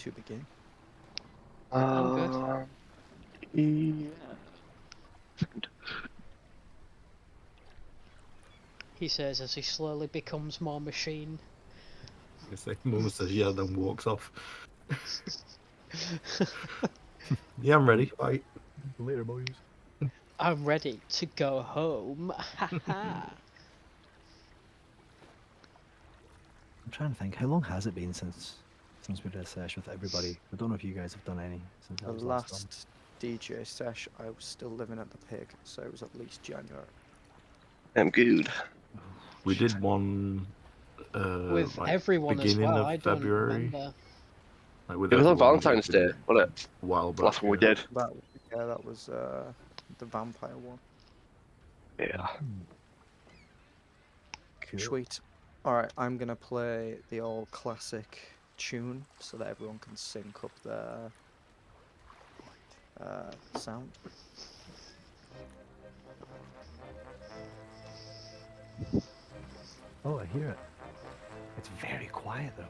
to begin? I'm good. Yeah. He says as he slowly becomes more machine. I say, Mum says, yeah, then walks off. Yeah, I'm ready. Bye. Later, boys. I'm ready to go home. I'm trying to think, how long has it been since we did a sesh with everybody? I don't know if you guys have done any since I The was last on. last DJ sesh, I was still living at the Pig, so it was at least January. I'm good. We did one With like everyone as beginning well, of I don't February. remember. Like with It was on everyone, but Valentine's we did Day, it wasn't it? a while The last back. one we Yeah. did. That was the vampire one. Yeah. Cool. Sweet. Alright, I'm gonna play the old classic tune so that everyone can sync up their sound. Oh, I hear it. It's very quiet though.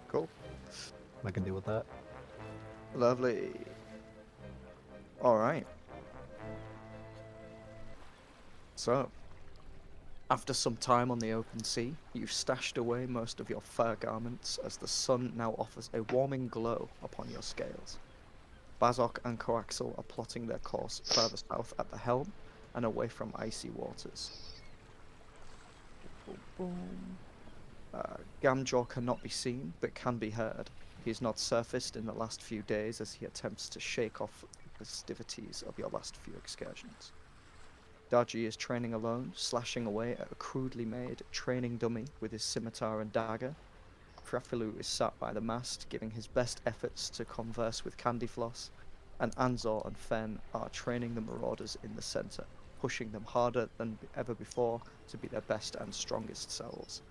Cool. I can deal with that. Lovely. Alright. So, after some time on the open sea, you've stashed away most of your fur garments as the sun now offers a warming glow upon your scales. Bazok and Coaxel are plotting their course further south at the helm and away from icy waters. Boom, boom. Gamjaw cannot be seen, but can be heard. He has not surfaced in the last few days as he attempts to shake off the festivities of your last few excursions. Dar-Jee is training alone, slashing away at a crudely made training dummy with his scimitar and dagger. Frafilu is sat by the mast, giving his best efforts to converse with Candyfloss, and An-Zaw and Fen are training the marauders in the centre, pushing them harder than ever before to be their best and strongest selves.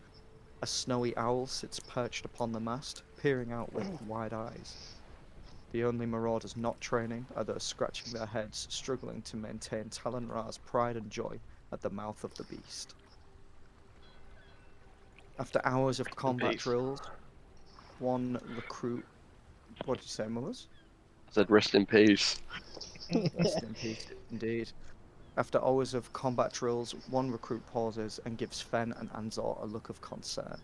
A snowy owl sits perched upon the mast, peering out with wide eyes. The only marauders not training are those scratching their heads, struggling to maintain Talon-Ra's pride and joy at the mouth of the beast. After hours of combat peace. drills, one recruit... What did you say, Mullers? I said rest in peace. Rest in peace, indeed. After hours of combat drills, one recruit pauses and gives Fen and An-Zaw a look of concern.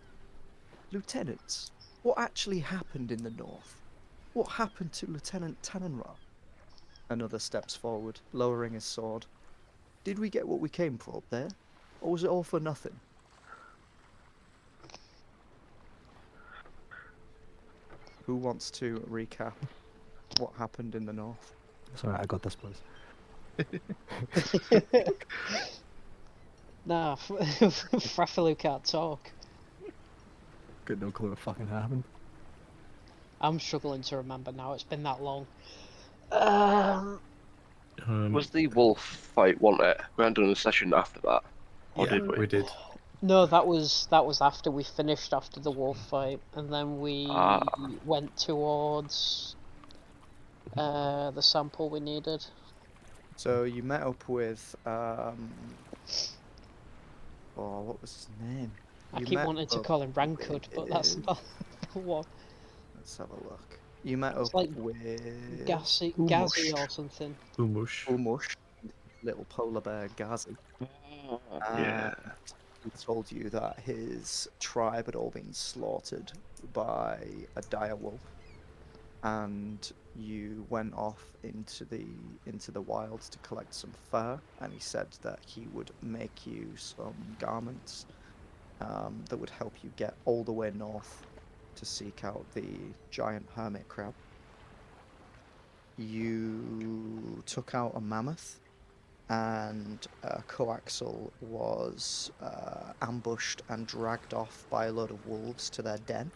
Lieutenants, what actually happened in the north? What happened to Lieutenant Talon-Ra? Another steps forward, lowering his sword. Did we get what we came for up there? Or was it all for nothing? Who wants to recap what happened in the north? Sorry, I got this place. Nah, Frafilu can't talk. Got no clue what fucking happened. I'm struggling to remember now, it's been that long. Was the wolf fight, wasn't it? We hadn't done a session after that. Or Yeah, did we? we did. No, that was after we finished after the wolf fight, and then we went towards the sample we needed. So you met up with what was his name? I You keep met wanting to up call him Rancud, but that's with- not the one. Let's have a look. You met It's up like with Gazi or something. Umush. Umush, little polar bear Ghazi. Yeah. He told you that his tribe had all been slaughtered by a dire wolf, and you went off into the wilds to collect some fur. And he said that he would make you some garments that would help you get all the way north to seek out the giant hermit crab. You took out a mammoth, and Coaxel was ambushed and dragged off by a load of wolves to their den.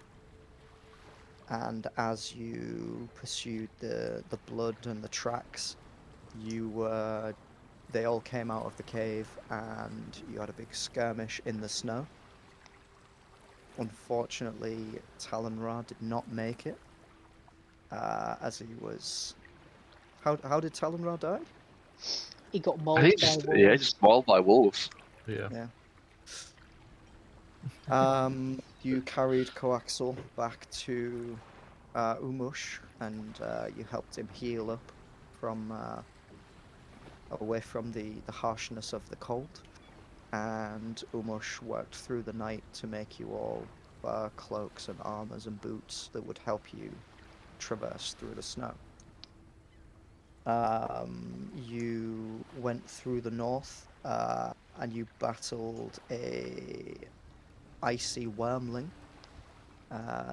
And as you pursued the blood and the tracks, they all came out of the cave, and you had a big skirmish in the snow. Unfortunately, Talon-Ra did not make it, as he was... How did Talon-Ra die? He got I mauled think by it's, wolves. yeah, just mauled by wolves. Yeah. You carried Coaxel back to Umush, and you helped him heal up from away from the harshness of the cold. And Umush worked through the night to make you all cloaks and armors and boots that would help you traverse through the snow. You went through the north, and you battled a icy wormling,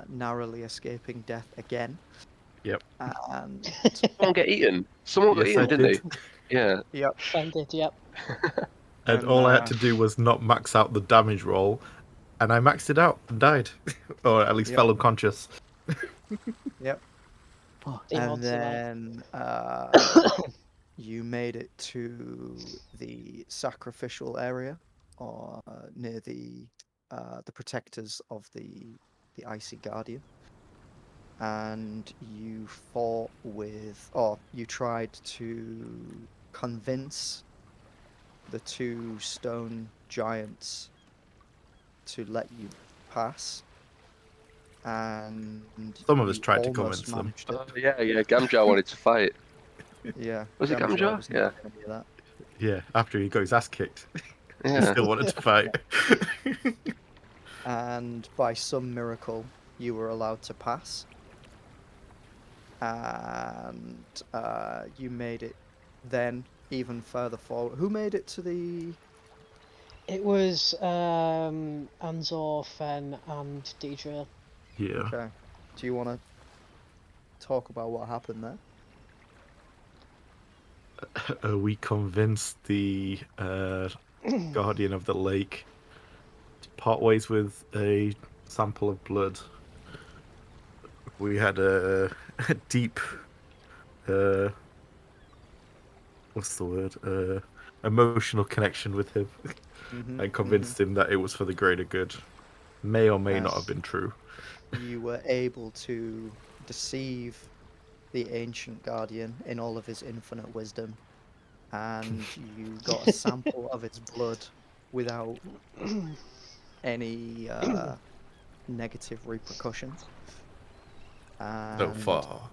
narrowly escaping death again. Yep. And Someone get eaten. Someone got Yes, I eaten, didn't did. they? Yeah. yep, Bandit, yep. And and all I had to do was not max out the damage roll, and I maxed it out and died, or at least Yep. fell unconscious. yep. Fuck. And Demon's right. then you made it to the sacrificial area, or near the protectors of the icy guardian, and you fought with, or you tried to convince the two stone giants to let you pass, and Some of us you tried to almost convince them. managed it. Yeah. Gamjar wanted to fight. Yeah, Was it Gamjar Gamjar? was Yeah. not having any of that. Yeah, after he got his ass kicked, he Yeah. still wanted to fight. And by some miracle, you were allowed to pass, and you made it then even further forward. Who made it to the? It was An-Zaw, Fen, and DJ. Yeah. Okay. Do you want to talk about what happened there? We convinced the guardian of the lake to part ways with a sample of blood. We had a deep, what's the word? Emotional connection with him, and convinced him that it was for the greater good. May or may not have been true. You were able to deceive the ancient guardian in all of his infinite wisdom, and you got a sample of its blood without any negative repercussions. So And far.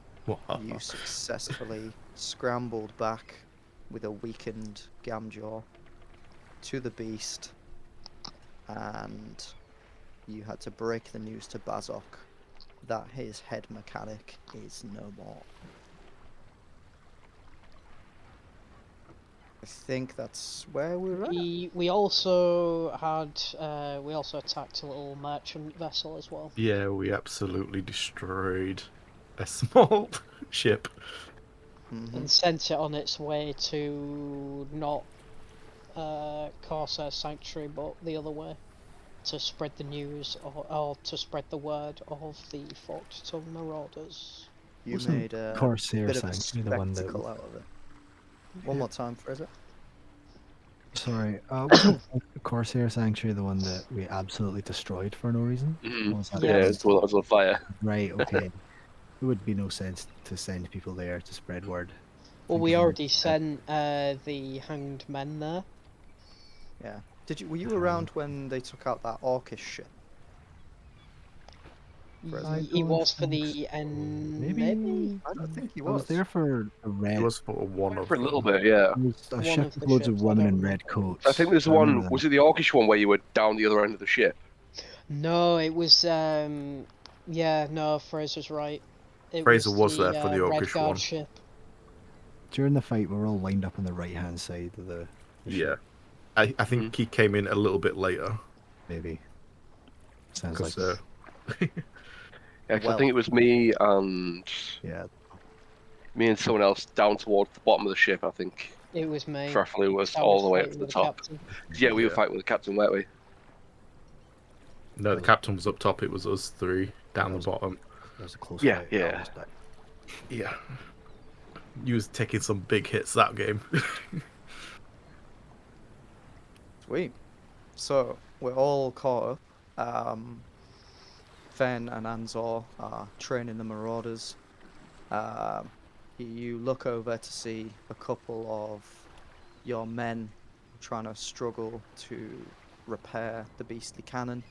you successfully scrambled back with a weakened Gamjaw to the beast, and you had to break the news to Bazok that his head mechanic is no more. I think that's where we're at. We also attacked a little merchant vessel as well. Yeah, we absolutely destroyed a small ship. And sent it on its way to not Corsair Sanctuary, but the other way, to spread the news or to spread the word of the Forked Tongue Marauders. You Wasn't made a Corsair bit of a Sanctuary the one that spectacle out of it. One more time, Fraser. Sorry, wasn't Corsair Sanctuary the one that we absolutely destroyed for no reason? Or was that Yeah, the it's the one that was on fire. right? Okay, it would be no sense to send people there to spread word. Well, Think we of it already as- sent the hanged men there. Yeah. Were you around when they took out that orcish ship? Fraser? It don't was for think the so. end. Maybe I don't think he I was was. there for a red. It was for one of For a little them. bit, yeah. It was a One ship of with the loads of ships, I women don't in remember. red coats. I think there's I remember one. that. Was it the Orcish one where you were down the other end of the ship? No, it was yeah, no, Fraser's right. It Fraser was the there for the Red Orcish Guard one. ship. During the fight, we were all lined up on the right hand side of the Yeah. ship. I think he came in a little bit later. Maybe. Sounds like Because Yeah, 'cause I Well. think it was me and yeah. someone else down towards the bottom of the ship. I think It was me. Frafilu was I all was the way up fighting to the with top. captain. Yeah, we were Yeah. fighting with the captain, weren't we? no, the captain was up top. It was us three down the was- bottom. That was a close Yeah, fight. yeah. I almost died. Yeah. You was taking some big hits that game. Sweet. So we're all caught up. Fen and An-Zaw are training the Marauders. You look over to see a couple of your men trying to struggle to repair the beastly cannon.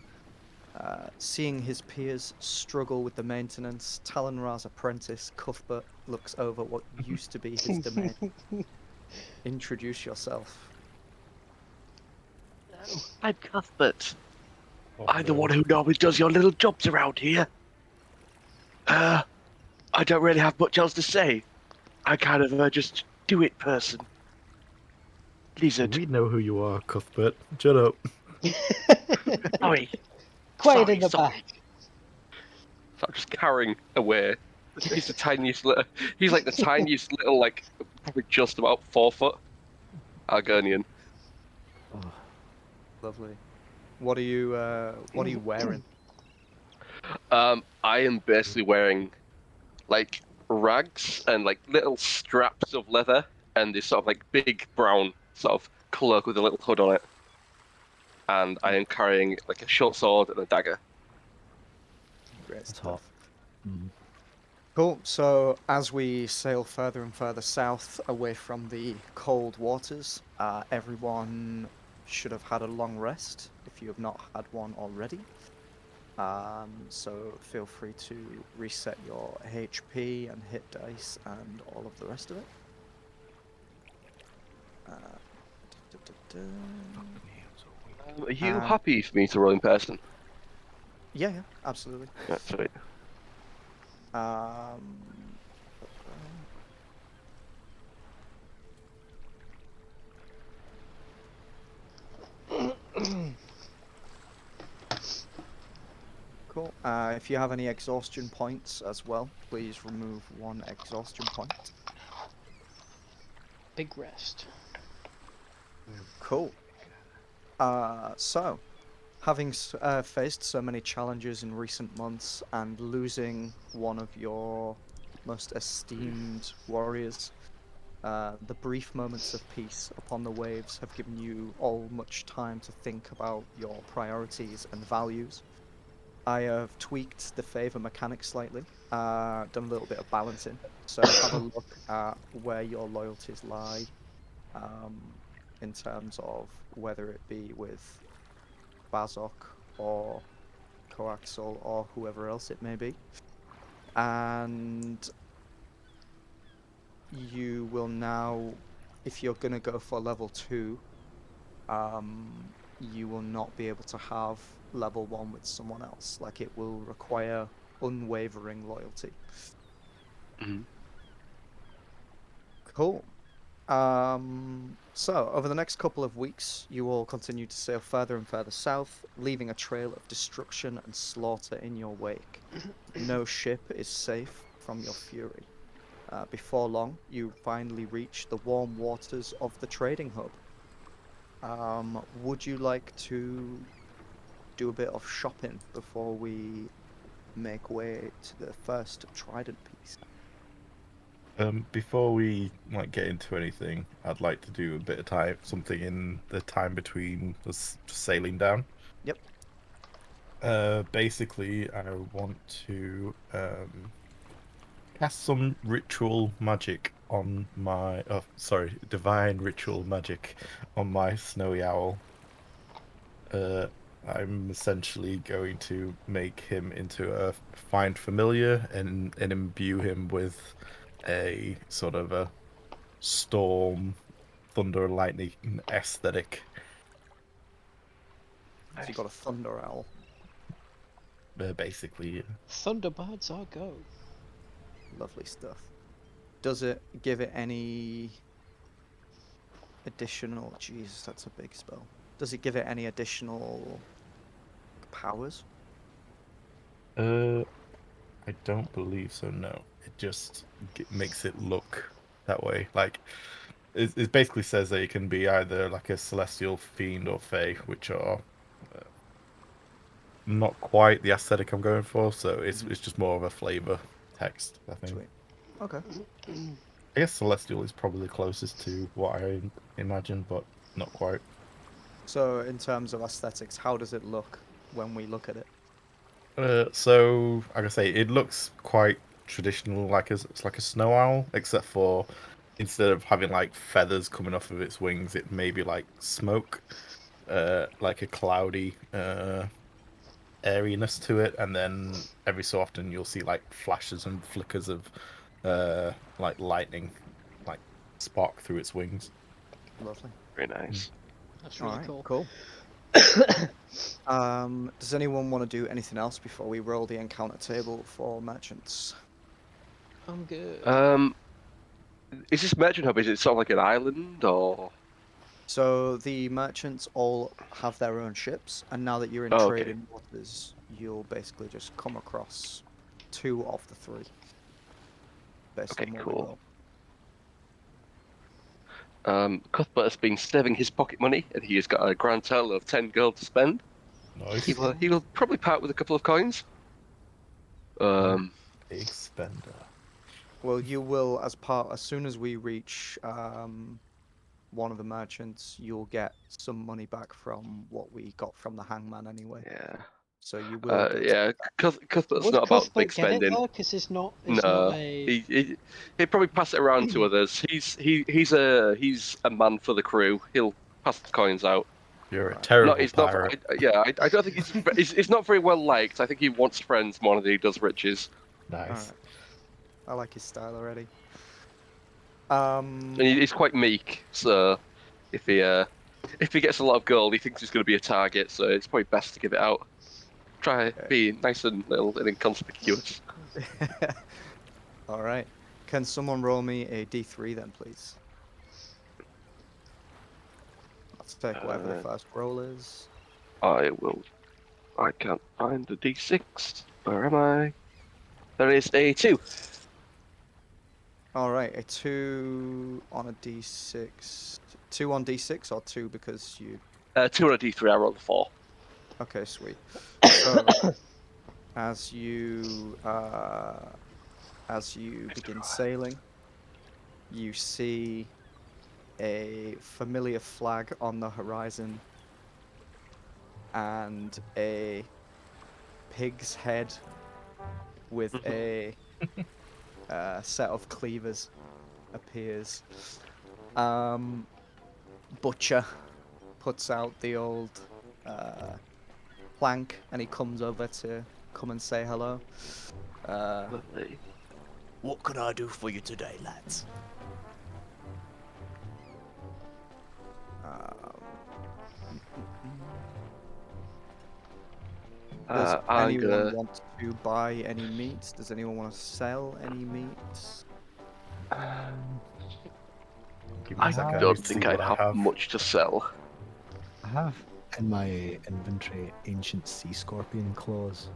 Seeing his peers struggle with the maintenance, Talonra's apprentice, Cuthbert, looks over what used to be his domain. Introduce yourself. I'm Cuthbert. Oh, I'm the no. one who normally does your little jobs around here. I don't really have much else to say. I kind of just do it person. Lizard. We know who you are, Cuthbert. Shut up. Sorry. Quiet Sorry, in the sorry. back. So I'm just carrying away. He's the tiniest little. He's like the tiniest little, like probably just about 4 foot Argonian. Oh, Lovely. What are you wearing? I am basically wearing like rags and like little straps of leather and this sort of like big brown sort of cloak with a little hood on it. And I am carrying like a short sword and a dagger. Great that's hot. stuff. Mm. Cool. So as we sail further and further south, away from the cold waters, everyone should have had a long rest if you have not had one already. So feel free to reset your HP and hit dice and all of the rest of it. Da, da, da. Are you And- happy for me to roll in person? Yeah, absolutely. Yeah, sweet. Um, cool. If you have any exhaustion points as well, please remove one exhaustion point. Big rest. Cool. So, having faced so many challenges in recent months and losing one of your most esteemed warriors, the brief moments of peace upon the waves have given you all much time to think about your priorities and values. I have tweaked the favor mechanic slightly, done a little bit of balancing. So have a look at where your loyalties lie, um, in terms of whether it be with Bazok or Coaxal or whoever else it may be. And you will now, if you're going to go for level 2, you will not be able to have level 1 with someone else. Like, it will require unwavering loyalty. Mhm. Cool. So over the next couple of weeks, you will continue to sail further and further south, leaving a trail of destruction and slaughter in your wake. No ship is safe from your fury. Before long, you finally reach the warm waters of the trading hub. Would you like to do a bit of shopping before we make way to the first Trident piece? Before we get into anything, I'd like to do a bit of something in the time between us sailing down. Yep. Basically, I want to cast some ritual magic on my, divine ritual magic on my snowy owl. I'm essentially going to make him into a find familiar and imbue him with a sort of a storm, thunder, and lightning aesthetic. So you got a thunder owl. Basically, Thunderbirds are go. Lovely stuff. Does it give it any additional... Jesus, that's a big spell. Does it give it any additional powers? I don't believe so. No, it just makes it look that way. Like it basically says that it can be either like a celestial, fiend, or fae, which are not quite the aesthetic I'm going for. So it's just more of a flavor text, I think. Sweet. Okay. I guess celestial is probably the closest to what I imagine, but not quite. So in terms of aesthetics, how does it look when we look at it? So like I say, it looks quite traditional, it's like a snow owl, except for instead of having like feathers coming off of its wings, it may be like smoke, like a cloudy airiness to it, and then every so often you'll see like flashes and flickers of like lightning, like spark through its wings. Lovely. Very nice. That's All really right, cool. cool. Does anyone want to do anything else before we roll the encounter table for merchants? I'm good. Is this merchant hub? Is it sort of like an island or? So the merchants all have their own ships, and now that you're in Oh, okay. trading waters, you'll basically just come across 2 of the 3. Based Okay, on what we cool. roll. Cuthbert has been saving his pocket money, and he has got a grand total of 10 gold to spend. Nice. He will probably part with a couple of coins. Big spender. Well, you will, as soon as we reach one of the merchants, you'll get some money back from what we got from the hangman anyway. Yeah. So you will get Yeah. Cuthbert's Would not about big Cuthbert get it spending. though? Because he's not. No, a. he'd probably pass it around to others. He's a man for the crew. He'll pass the coins out. You're a Right. terrible He's not. pirate. I don't think he's not very well liked. I think he wants friends more than he does riches. Nice. Alright. I like his style already. And he's quite meek. So if he gets a lot of gold, he thinks he's going to be a target. So it's probably best to give it out. Try be nice and little and inconspicuous. Alright. Can someone roll me a d3 then, please? Let's take whatever the first roll is. I will. I can't find the d6. Where am I? There is a 2. Alright, a 2 on a d6. 2 on d6 or 2 because you... 2 on a d3. I rolled a 4. Okay, sweet. So, as you begin sailing, you see a familiar flag on the horizon and a pig's head with a set of cleavers appears. Butcher puts out the old plank and he comes over to come and say hello. Lovely. What can I do for you today, lads? Does I'm anyone gonna. want to buy any meat? Does anyone want to sell any meat? Give me I a second, don't to see think what I'd I have much to sell. I have in my inventory ancient sea scorpion claws.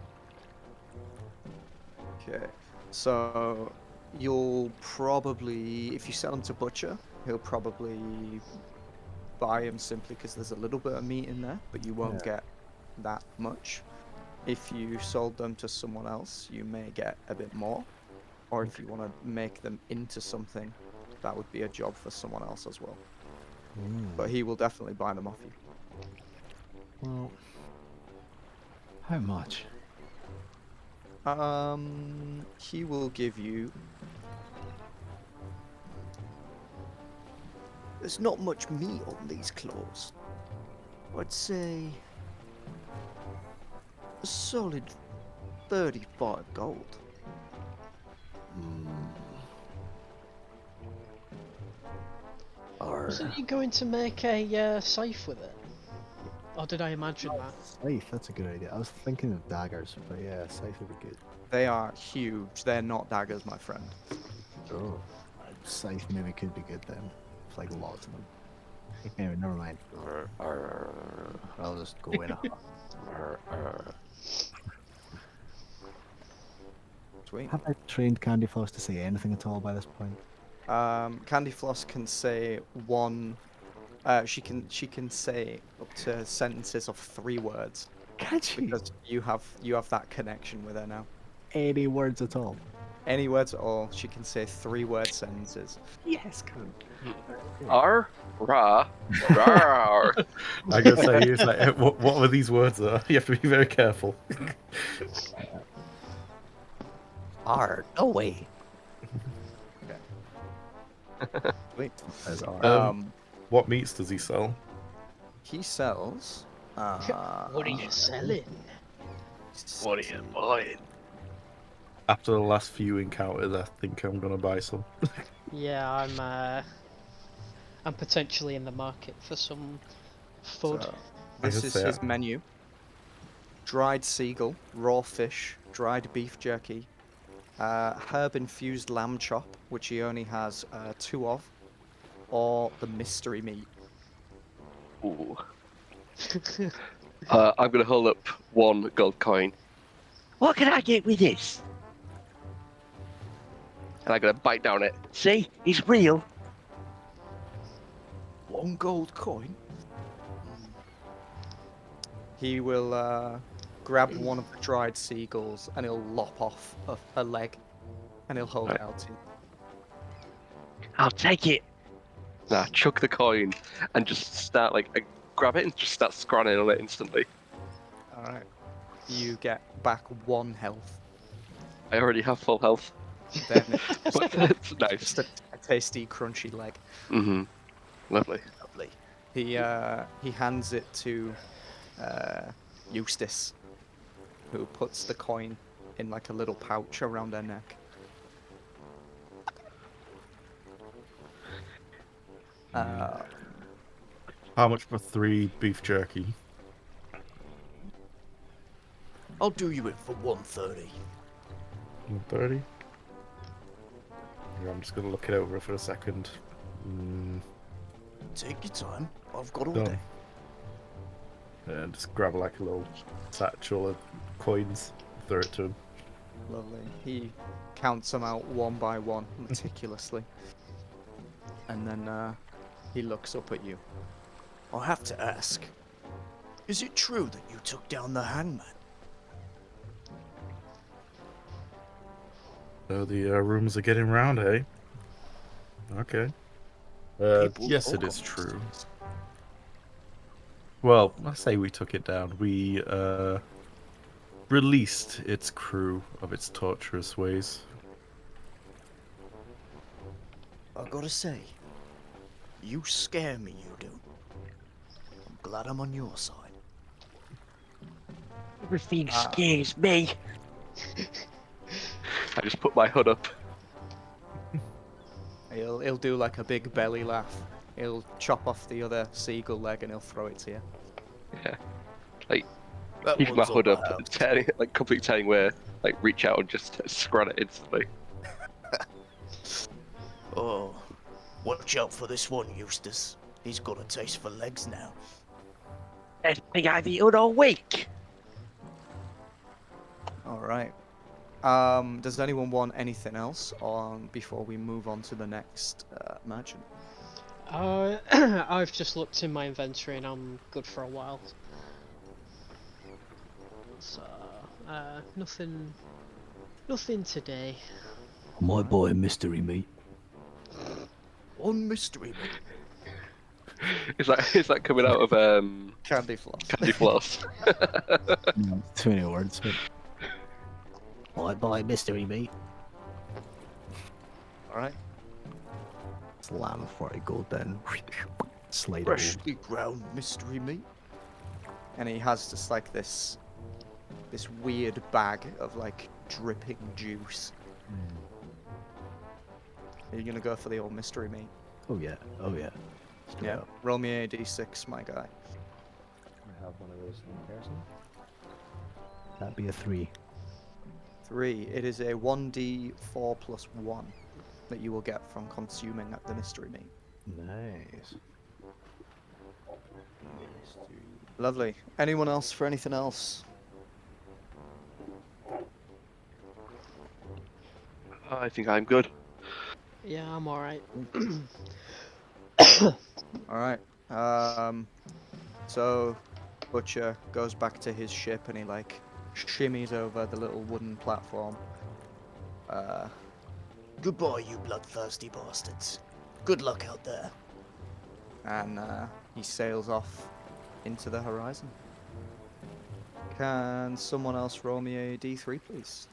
Okay, so you'll probably, if you sell them to Butcher, he'll probably buy them simply because there's a little bit of meat in there, but you won't get that much. If you sold them to someone else, you may get a bit more. Or if you want to make them into something, that would be a job for someone else as well. But he will definitely buy them off you. Well, how much? He will give you... There's not much meat on these claws. I'd say... a solid 35 gold. Wasn't he going to make a safe with it? Or did I imagine that? Scythe, that's a good idea. I was thinking of daggers, but yeah, scythe would be good. They are huge. They're not daggers, my friend. Oh, scythe maybe could be good then. It's like lots of them. Anyway, never mind. I'll just go in. Sweet. Have I trained Candy Floss to say anything at all by this point? Candy Floss can say one. She can say up to sentences of 3 words Can she? because you have that connection with her now. Any words at all? Any words at all, she can say 3-word sentences. Yes, can. R, ra, rar. I gotta say, it's like, what were these words? You have to be very careful. No way. Wait. As are. What meats does he sell? He sells. What are you selling? What are you buying? After the last few encounters, I think I'm gonna buy some. Yeah, I'm potentially in the market for some food. So, I this could is say his menu: dried seagull, raw fish, dried beef jerky, herb-infused lamb chop, which he only has 2 of, or the mystery meat. Ooh. I'm gonna hold up 1 gold coin. What can I get with this? And I'm gonna bite down it. See, it's real. 1 gold coin. He will grab one of the dried seagulls and he'll lop off a leg, and he'll hold it out to you. I'll take it. Nah, chuck the coin and just start I grab it and just start scrolling on it instantly. All right. You get back 1 health. I already have full health. Then it's But it's nice. just a tasty, crunchy leg. Mm-hmm. Lovely. Lovely. He hands it to Eustace, who puts the coin in like a little pouch around her neck. How much for 3 beef jerky? I'll do you in for 130. 130. Yeah, I'm just gonna look it over for a second. Take your time. I've got all Done. day. And just grab like a little satchel of coins, throw it to him. Lovely. He counts them out one by one meticulously, and then he looks up at you. I have to ask. Is it true that you took down the hangman? So the rumors are getting round, eh? Okay. People Yes, talk it is of true. this. Well, I say we took it down. We released its crew of its torturous ways. I gotta say, you scare me, you do. I'm glad I'm on your side. Everything scares me. I just put my hood up. He'll do like a big belly laugh. He'll chop off the other seagull leg and he'll throw it to you. Yeah. That Keep my one's hood on up, my house. turning it, completely turning where, reach out and just scrun it instantly. Oh, watch out for this one, Eustace. He's got a taste for legs now. Best thing I've eaten all week. All right. Does anyone want anything else on before we move on to the next merchant? I've just looked in my inventory and I'm good for a while. So, nothing today. My boy, mystery meat. One mystery meat. Is that coming out of Candy floss. Candy Floss? Too many words. But... My boy, mystery meat. All right. Slam for a gold then. Slide it Freshly ground mystery meat. And he has just like this weird bag of like dripping juice. Are you gonna go for the old mystery meat? over. Oh yeah, oh yeah. Straight Yeah. up. Roll me a d6, my guy. I have one of those in person. That'd be a 3. 3. It is a 1d4 plus 1 that you will get from consuming the mystery meat. Nice. Lovely. Anyone else for anything else? I think I'm good. Yeah, I'm alright. All right. So Butcher goes back to his ship and he like shimmies over the little wooden platform. Goodbye, you bloodthirsty bastards. Good luck out there. And he sails off into the horizon. Can someone else roll me a d3, please?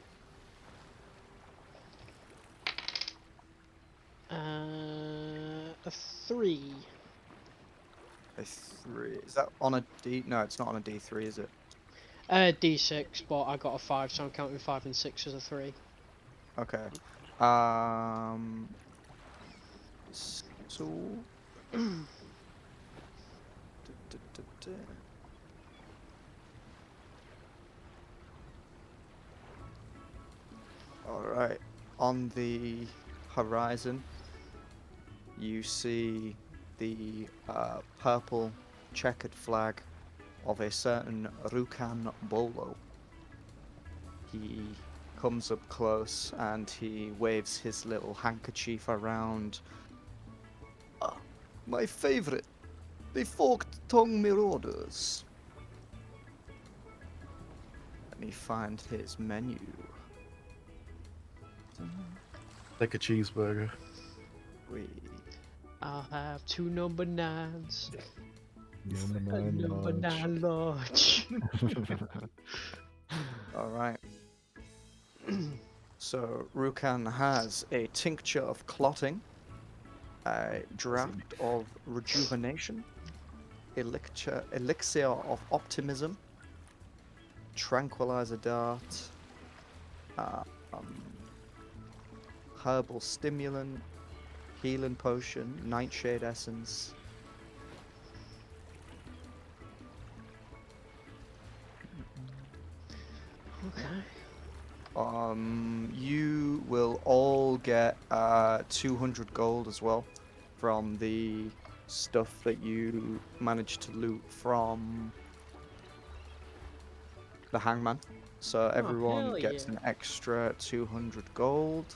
A 3. A 3. Is that on a D? No, it's not on a D3, is it? D6, but I got a 5, so I'm counting 5 and 6 as a 3. Okay. So. Alright. On the horizon, you see the purple checkered flag of a certain Rukan Bolo. He comes up close and he waves his little handkerchief around. My favorite, the forked tongue marauders. Let me find his menu. Like a cheeseburger. I'll have 2 number 9s. Number A 9 number large. 9 large. Alright. So, Rukan has a tincture of clotting, a draft of rejuvenation, elixir of optimism, tranquilizer dart, herbal stimulant, healing potion, nightshade essence. Okay. You will all get 200 gold as well from the stuff that you managed to loot from the hangman. So everyone hell gets yeah. an extra 200 gold.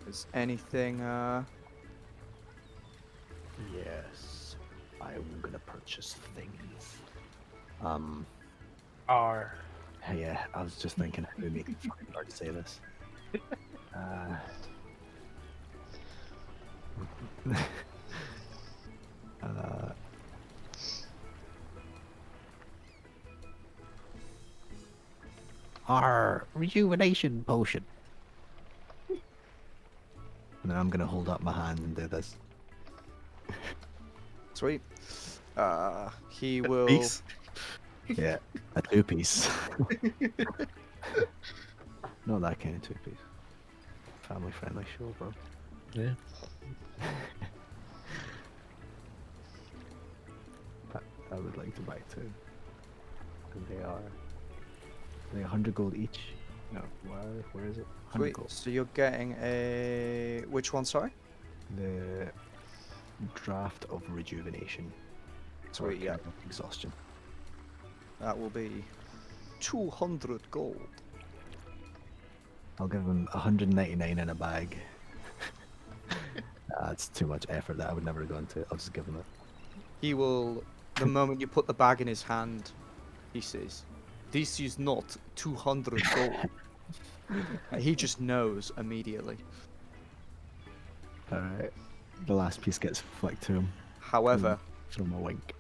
Is anything Yes. I'm gonna purchase things. Yeah, I was just thinking how to make it fucking hard to say this. Our rejuvenation potion. And then I'm gonna hold up my hand and do this. sweet? He will. Peace. Yeah, a 2-piece. Not that kind of 2-piece. Family friendly show, bro. Yeah. I would like to buy 2. And they are 100 gold each. No, where is it? 100 Sweet. gold. So you're getting a which one? Sorry. The draft of rejuvenation. Sweet. Or Yeah. kind of exhaustion. That will be 200 gold. I'll give him 199 in a bag. That's too much effort that I would never go into. I'll just give him it. He will. The moment you put the bag in his hand, he says, "This is not 200 gold." He just knows immediately. Alright. The last piece gets flicked to him. However, From a wink.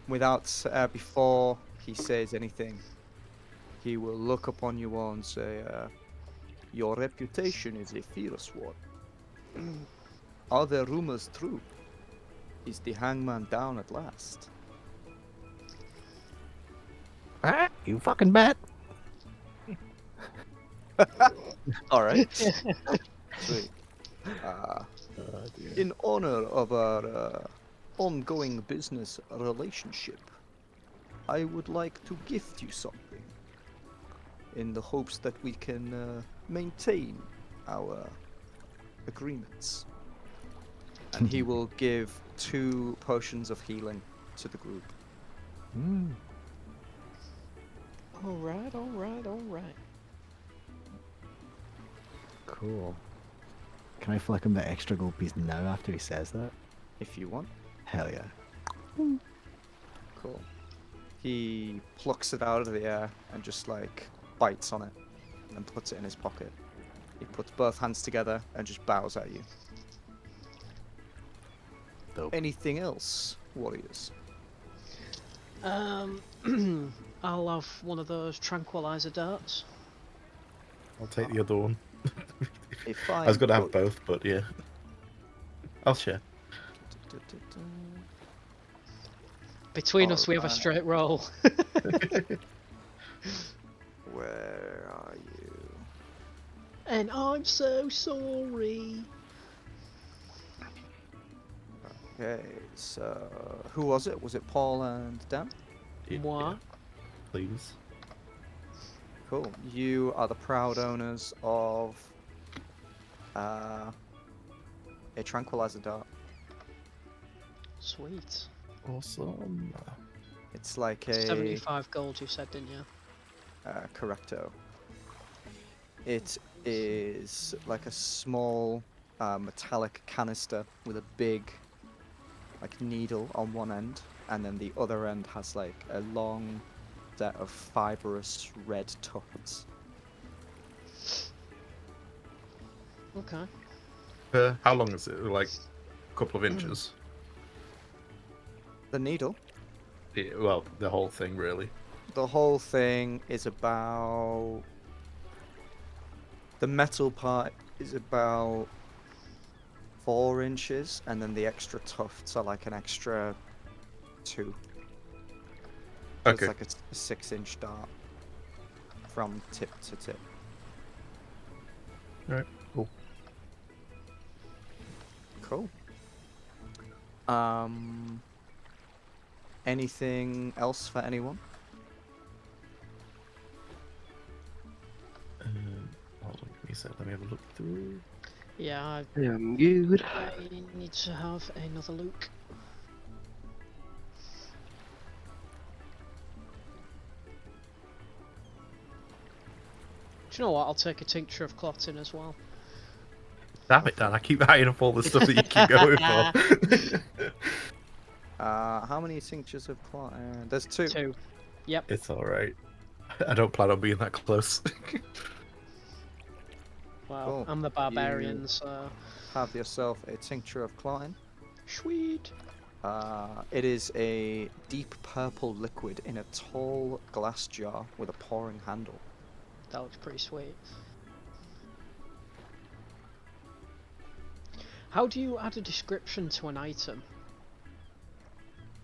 without before he says anything, he will look upon you all and say, "Your reputation is a fierce one. Are the rumors true? Is the hangman down at last?" Ah, you fucking bet. All right. Sweet. In honor of our ongoing business relationship, I would like to gift you something in the hopes that we can maintain our agreements. And he will give 2 potions of healing to the group. Alright, alright, alright. Cool. Can I flick him the extra gold piece now after he says that? If you want. Hell yeah. Cool. He plucks it out of the air and just like bites on it and then puts it in his pocket. He puts both hands together and just bows at you. Dope. Anything else, warriors? I'll have one of those tranquilizer darts. I'll take the other one. If I was I going to have could- both, but yeah. I'll share. Between us, we have a Alright. straight roll. Where are you? And I'm so sorry. Okay, so who was it? Was it Paul and Dan? Moi. Please. Cool. You are the proud owners of a tranquilizer dart. Sweet. Awesome. It's like a 75 gold, you said, didn't you? correcto. It is like a small metallic canister with a big like needle on one end, and then the other end has like a long set of fibrous red tufts. Okay. How long is it? Like a couple of inches? The needle, Yeah, well, the whole thing, really. the whole thing is about the metal part is about 4 inches, and then the extra tufts are like an extra 2. So Okay. it's like a 6-inch dart from tip to tip. Alright, cool. Cool. Anything else for anyone? Hold on, give me a sec. Let me have a look through. Yeah, I'm good. I need to have another look. Do you know what? I'll take a tincture of clotting as well. Damn it, Dan! I keep eyeing up all the stuff that you keep going for. How many tinctures of clot? There's 2. 2. Yep. It's all right. I don't plan on being that close. Well, Cool. I'm the barbarian, so... Have yourself a tincture of clotting. Sweet. It is a deep purple liquid in a tall glass jar with a pouring handle. That looks pretty sweet. How do you add a description to an item?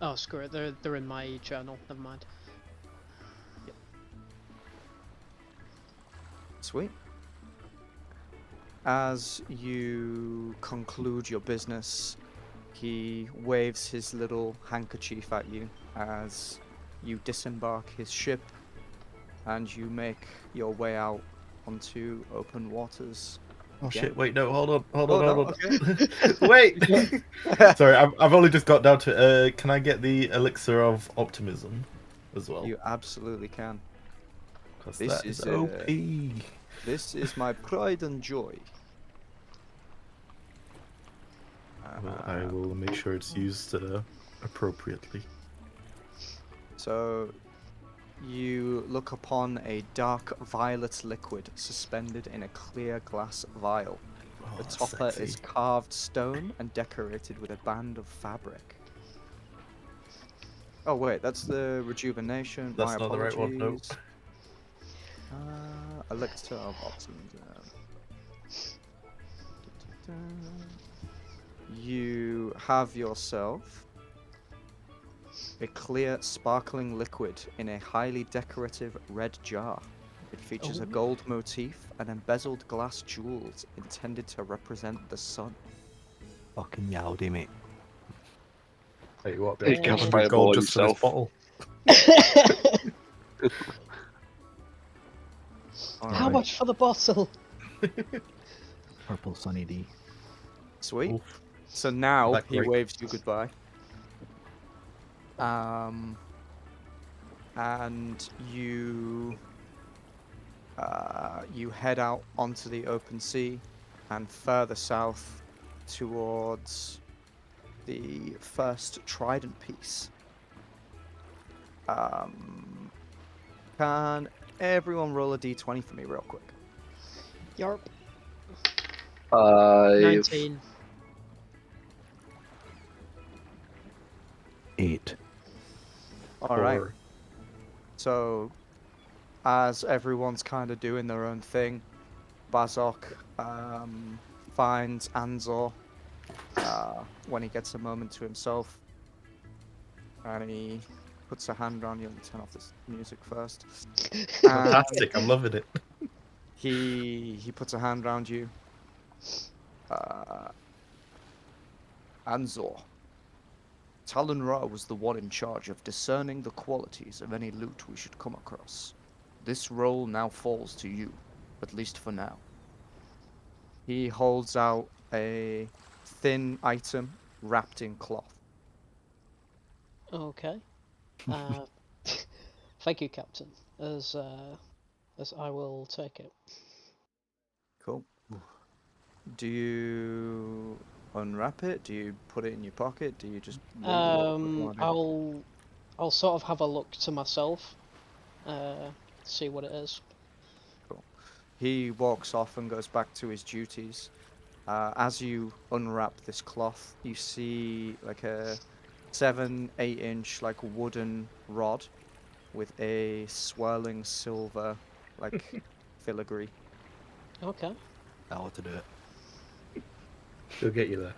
Oh, screw it. They're in my journal. Never mind. Sweet. As you conclude your business, he waves his little handkerchief at you as you disembark his ship and you make your way out onto open waters. Oh Yeah. shit! Wait, no, hold on. Oh, no, Wait. Sorry, I've only just got down to. Can I get the elixir of optimism as well? You absolutely can. 'Cause this that is, is OP. This is my pride and joy. Well, I will make sure it's used appropriately. So, you look upon a dark violet liquid suspended in a clear glass vial. Oh, The that's topper sexy. is carved stone and decorated with a band of fabric. Oh wait, that's the rejuvenation. That's My not the right one, no. apologies. Elixir of optimism. You have yourself a clear, sparkling liquid in a highly decorative red jar. It features a gold motif and embezzled glass jewels intended to represent the sun. Fucking yowdy, mate. Tell you what, He Bill, can 100 fireball gold just for this himself. bottle. How Alright, much for the bottle? Purple Sunny D. sweet. Oof. So now That he great. waves you goodbye. And you head out onto the open sea and further south towards the first Trident piece. Can everyone roll a d20 for me real quick? Yarp. 5. 19. 8. All right. Or So, as everyone's kind of doing their own thing, Bazok finds An-Zaw when he gets a moment to himself, and he puts a hand around you. Let me turn off this music first. fantastic, I'm loving it. He puts a hand around you. An-Zaw. Talon Ra was the one in charge of discerning the qualities of any loot we should come across. This role now falls to you, at least for now. He holds out a thin item wrapped in cloth. Okay. Thank you, Captain. As I will take it. Cool. Do you unwrap it? Do you put it in your pocket? Do you just what do you want to do? I'll sort of have a look to myself. See what it is. Cool. He walks off and goes back to his duties. As you unwrap this cloth, you see like a 7-8 inch like wooden rod with a swirling silver like filigree. Okay. I want to do it. She'll get you there.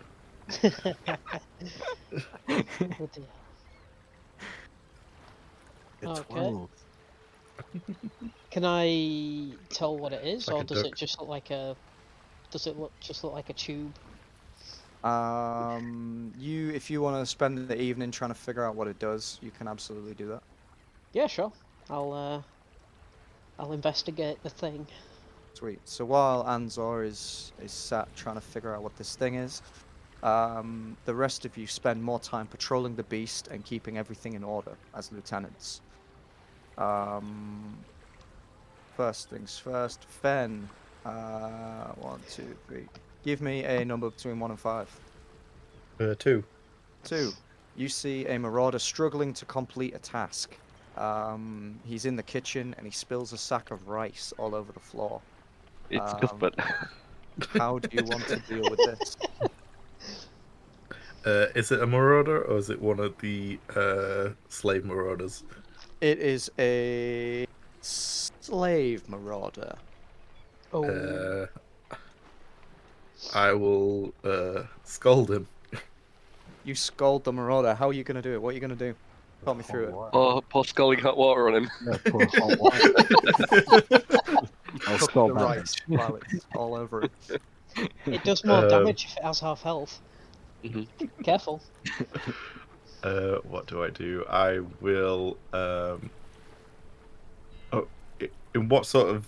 Oh dear. It Okay. twirls. Can I tell what it is, Like or a does duck. it just look like a? Does it just look like a tube? If you want to spend the evening trying to figure out what it does, you can absolutely do that. Yeah, sure. I'll investigate the thing. Sweet. So while An-Zaw is sat trying to figure out what this thing is, the rest of you spend more time patrolling the beast and keeping everything in order as lieutenants. First things first, Fen. 1, 2, 3. Give me a number between 1 and 5. 2. 2. You see a marauder struggling to complete a task. He's in the kitchen and he spills a sack of rice all over the floor. It's Cuthbert. How do you want to deal with this? Is it a marauder or is it one of the slave marauders? It is a slave marauder. Oh. I will scold him. You scold the marauder. How are you going to do it? What are you going to do? Talk me through it. Pour scalding hot water on him. Yeah, pour hot water. I'll Cook scald the that rice bitch. while it's all over it. It does more damage if it has half health. Mhm. Careful. What do I do? I will. In what sort of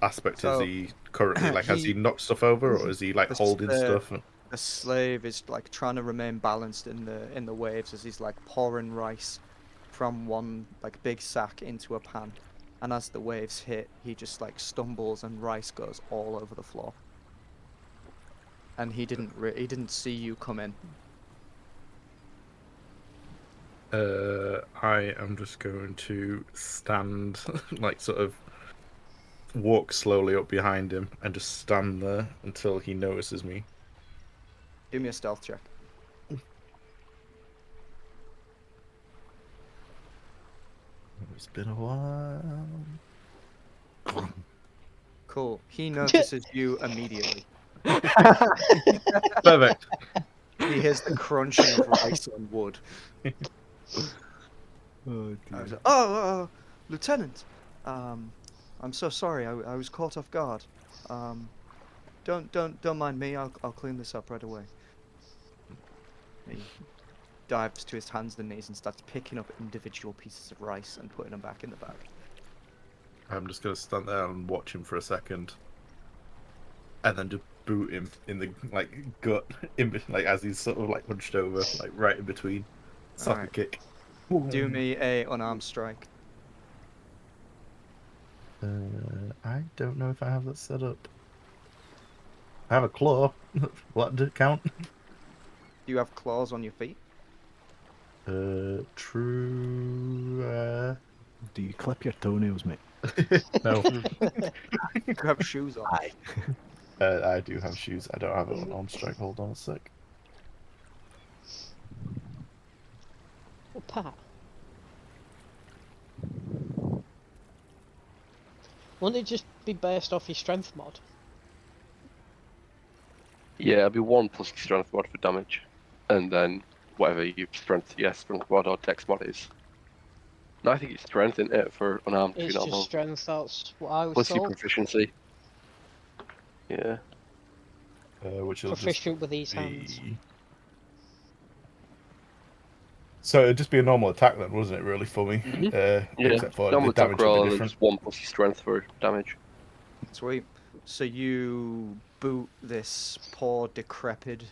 aspect So, is he currently? Like, has he knocked stuff over, or is he like the holding s- stuff? The slave is like trying to remain balanced in the waves as he's like pouring rice from one like big sack into a pan, and as the waves hit, he just like stumbles and rice goes all over the floor. And he didn't see you come in. I am just going to stand, like, sort of walk slowly up behind him and just stand there until he notices me. Give me a stealth check. It's been a while. Cool. He notices you immediately. Perfect. He hears the crunching of rice on wood. Oh, I was dear. like, oh, Lieutenant. I'm so sorry. I was caught off guard. Don't mind me. I'll clean this up right away. He dives to his hands and knees and starts picking up individual pieces of rice and putting them back in the bag. I'm just gonna stand there and watch him for a second, and then just boot him in the like gut, like as he's sort of like hunched over, like right in between. Soccer Alright. kick. Do me a unarmed strike. I don't know if I have that set up. I have a claw. What did it count? Do you have claws on your feet? True. Do you clip your toenails, mate? No, Do you have shoes on? Aye. I do have shoes. I don't have it on arm strike. Hold on a sec. Well, Pat. Wouldn't it just be based off your strength mod? Yeah, it'll be 1 plus your strength mod for damage, and then whatever your strength mod or dex mod is. No, I think it's strength in it for unarmed. If It's you're not just wrong. strength, that's what I was Plus your told. proficiency. Yeah. Which will just Proficient with these hands. be... So it'd just be a normal attack then, wasn't it? Really for me, Yeah. except for Normal the attack damage would roll, be and then different. just 1 plus your strength for damage. Sweet. So you boot this poor, decrepit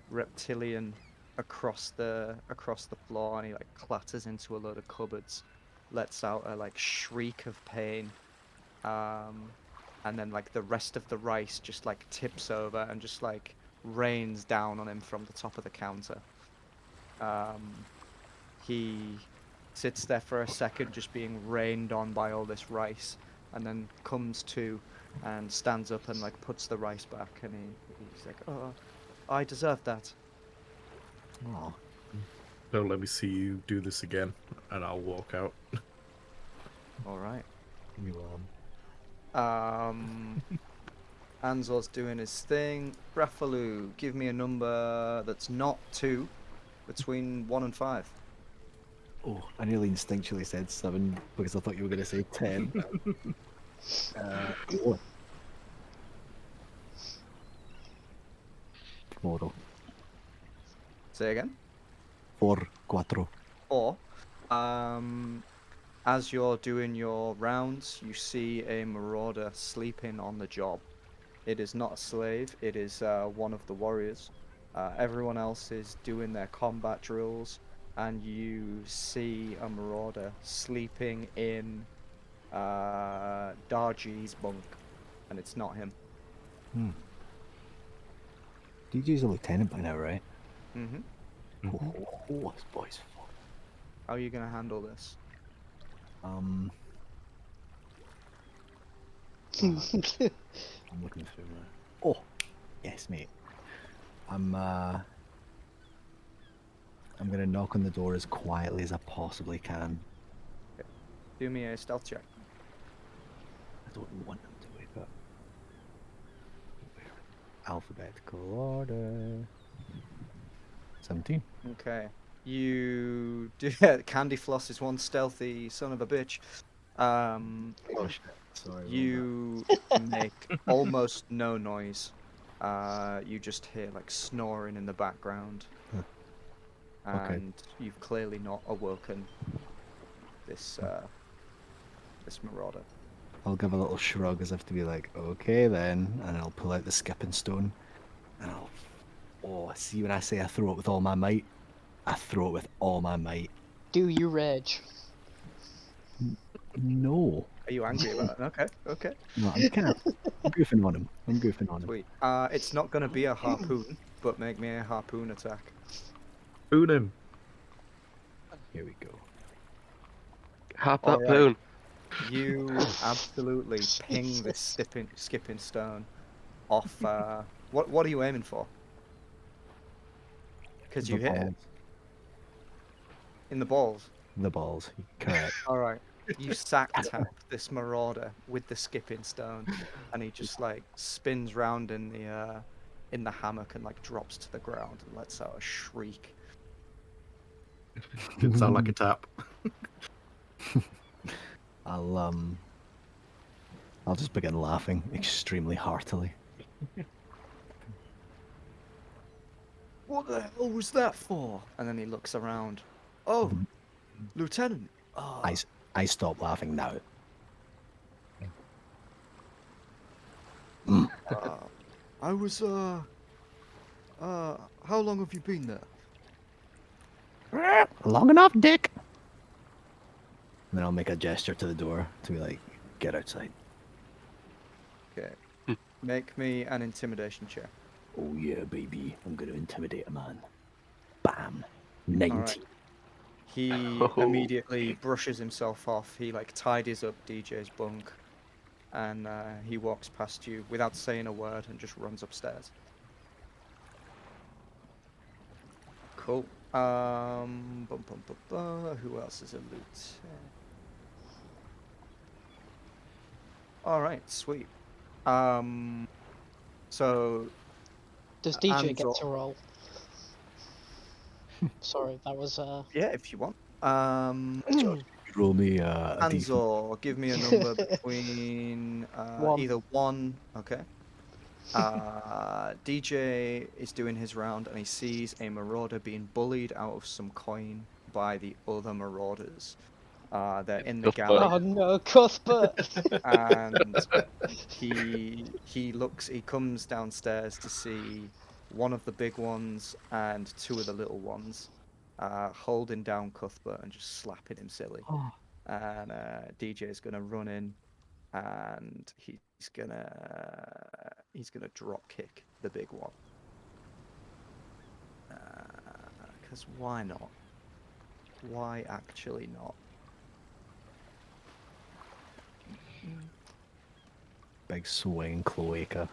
reptilian across the floor, and he like clatters into a load of cupboards, lets out a like shriek of pain, and then like the rest of the rice just like tips over and just like rains down on him from the top of the counter. He sits there for a second, just being rained on by all this rice, and then comes to and stands up and like puts the rice back, and he's like, "Oh, I deserve that." Oh, Don't let me see you do this again, and I'll walk out. All right. you An-Zaw's doing his thing. Frafilu, give me a number that's not 2, between 1 and 5. Oh, I nearly instinctually said 7 because I thought you were going to say 10. 4. Four. Say again. 4, 4. Or, as you're doing your rounds, you see a marauder sleeping on the job. It is not a slave, it is one of the warriors. Everyone else is doing their combat drills, and you see a marauder sleeping in Dar-Jee's bunk, and it's not him. DJ's a lieutenant by now, right? Mm-hmm. Oh, this boy's fun. How are you going to handle this? I'm looking through my... Oh, yes, mate. I'm gonna knock on the door as quietly as I possibly can. Do me a stealth check. I don't want them to wake up. Alphabetical order. 17. Okay. You do. Candy Floss is one stealthy son of a bitch. Oh shit. Sorry. You make almost no noise. You just hear like snoring in the background. Okay. And you've clearly not awoken this this marauder. I'll give a little shrug as if to be like, okay then, and I'll pull out the skipping stone, and see when I say I throw it with all my might, I throw it with all my might. Do you rage? No. Are you angry about it? Okay, okay. No, I'm goofing on him. I'm goofing on him. Sweet. It's not gonna be a harpoon, but make me a harpoon attack. Boon him. Here we go. Have that Alright. boon. You absolutely ping this skipping stone off. What are you aiming for? Because you The hit it balls. in the balls. The balls. Correct. All right. You sack tap this marauder with the skipping stone, and he just like spins round in the hammock and like drops to the ground and lets out a shriek. Didn't sound like a tap. I'll just begin laughing extremely heartily. What the hell was that for? And then he looks around. Oh, Lieutenant. I stop laughing now. I was how long have you been there? Long enough, Dick. And then I'll make a gesture to the door to be like, get outside. Okay. Make me an intimidation check. Oh yeah, baby. I'm gonna intimidate a man. Bam. 19. Alright. He immediately brushes himself off. He like tidies up DJ's bunk, and he walks past you without saying a word and just runs upstairs. Cool. Who else is a loot? All right, sweet. So Does DJ get An-Zaw- to roll? Sorry, that was yeah, if you want. Roll me a D4. An-Zaw, give me a number between 1. either 1. Okay. DJ is doing his round and he sees a marauder being bullied out of some coin by the other marauders. They're in the Cuthbert. galley, Oh no, Cuthbert! and he comes downstairs to see one of the big ones and 2 of the little ones, holding down Cuthbert and just slapping him silly. Oh. And DJ is gonna run in, and he's gonna drop kick the big one. Because why not? Why actually not? Big swing cloaca.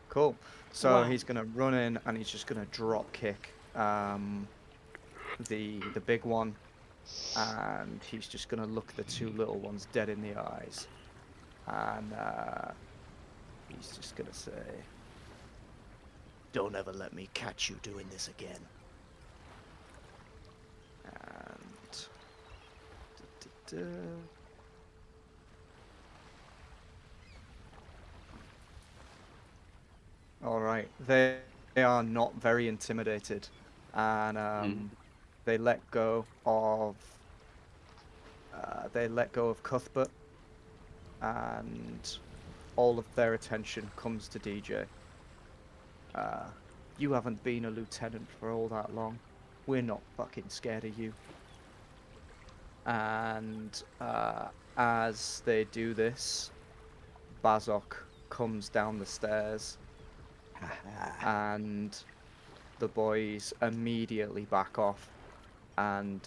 Cool. So Wow. he's gonna run in and he's just gonna drop kick the big one, and he's just gonna look the 2 little ones dead in the eyes, and he's just gonna say, Don't ever let me catch you doing this again. and all right, they are not very intimidated, and they let go of Cuthbert, and all of their attention comes to DJ. You haven't been a lieutenant for all that long. We're not fucking scared of you. And as they do this, Bazok comes down the stairs, and the boys immediately back off, and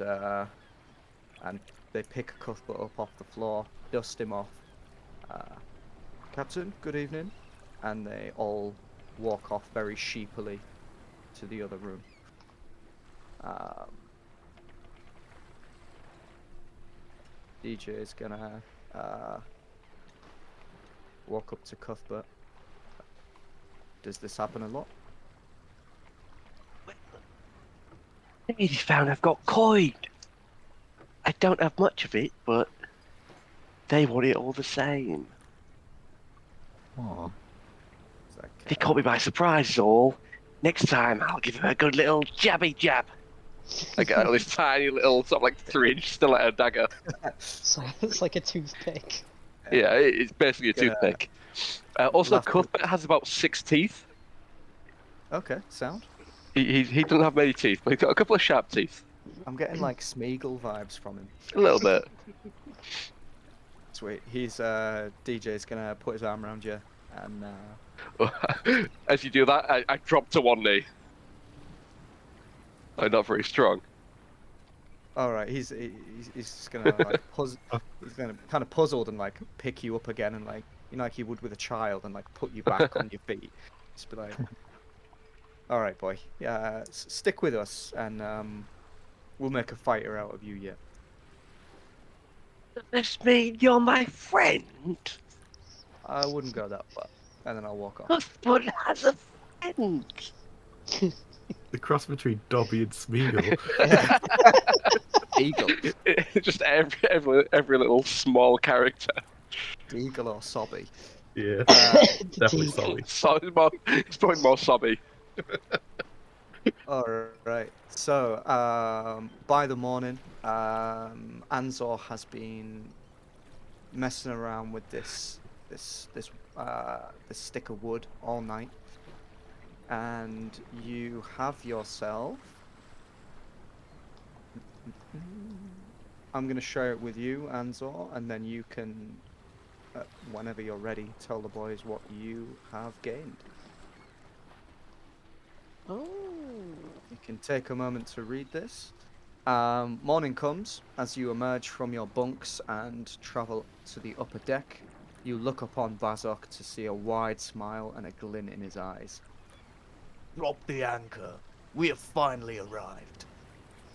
they pick Cuthbert up off the floor, dust him off. Captain, good evening. And they all walk off very sheepily to the other room. DJ is gonna walk up to Cuthbert. Does this happen a lot? He found I've got coin. I don't have much of it, but they want it all the same. Aw. It's like, They caught me by surprise, is all. Next time, I'll give him a good little jabby jab. I got this tiny little, sort of like 3-inch stiletto dagger. It's like a toothpick. Yeah, it's basically a Yeah. toothpick. Also, Last Cuthbert has about 6 teeth. Okay, sound. He doesn't have many teeth, but he's got a couple of sharp teeth. I'm getting like Smeagol vibes from him. A little bit. Sweet. He's DJ's gonna put his arm around you, and As you do that, I drop to one knee. I'm not very strong. all right. He's just gonna like he's gonna kind of puzzled and like pick you up again, and like like he would with a child, and like put you back on your feet. Just be like, all right, boy. Yeah, stick with us, and we'll make a fighter out of you yet. Does this mean you're my friend? I wouldn't go that far. And then I'll walk off. Cuthbert has a friend. The cross between Dobby and Smeagol. Eagle. Just every little small character. Eagle or Sobby. Yeah, definitely sorry. So it's probably more sobby. Alright, so by the morning, An-Zaw has been messing around with this stick of wood all night, and you have yourself. I'm gonna share it with you, An-Zaw, and then you can, whenever you're ready, tell the boys what you have gained. Oh. You can take a moment to read this. Morning comes as you emerge from your bunks and travel to the upper deck. You look upon Vazok to see a wide smile and a glint in his eyes. Drop the anchor. We have finally arrived.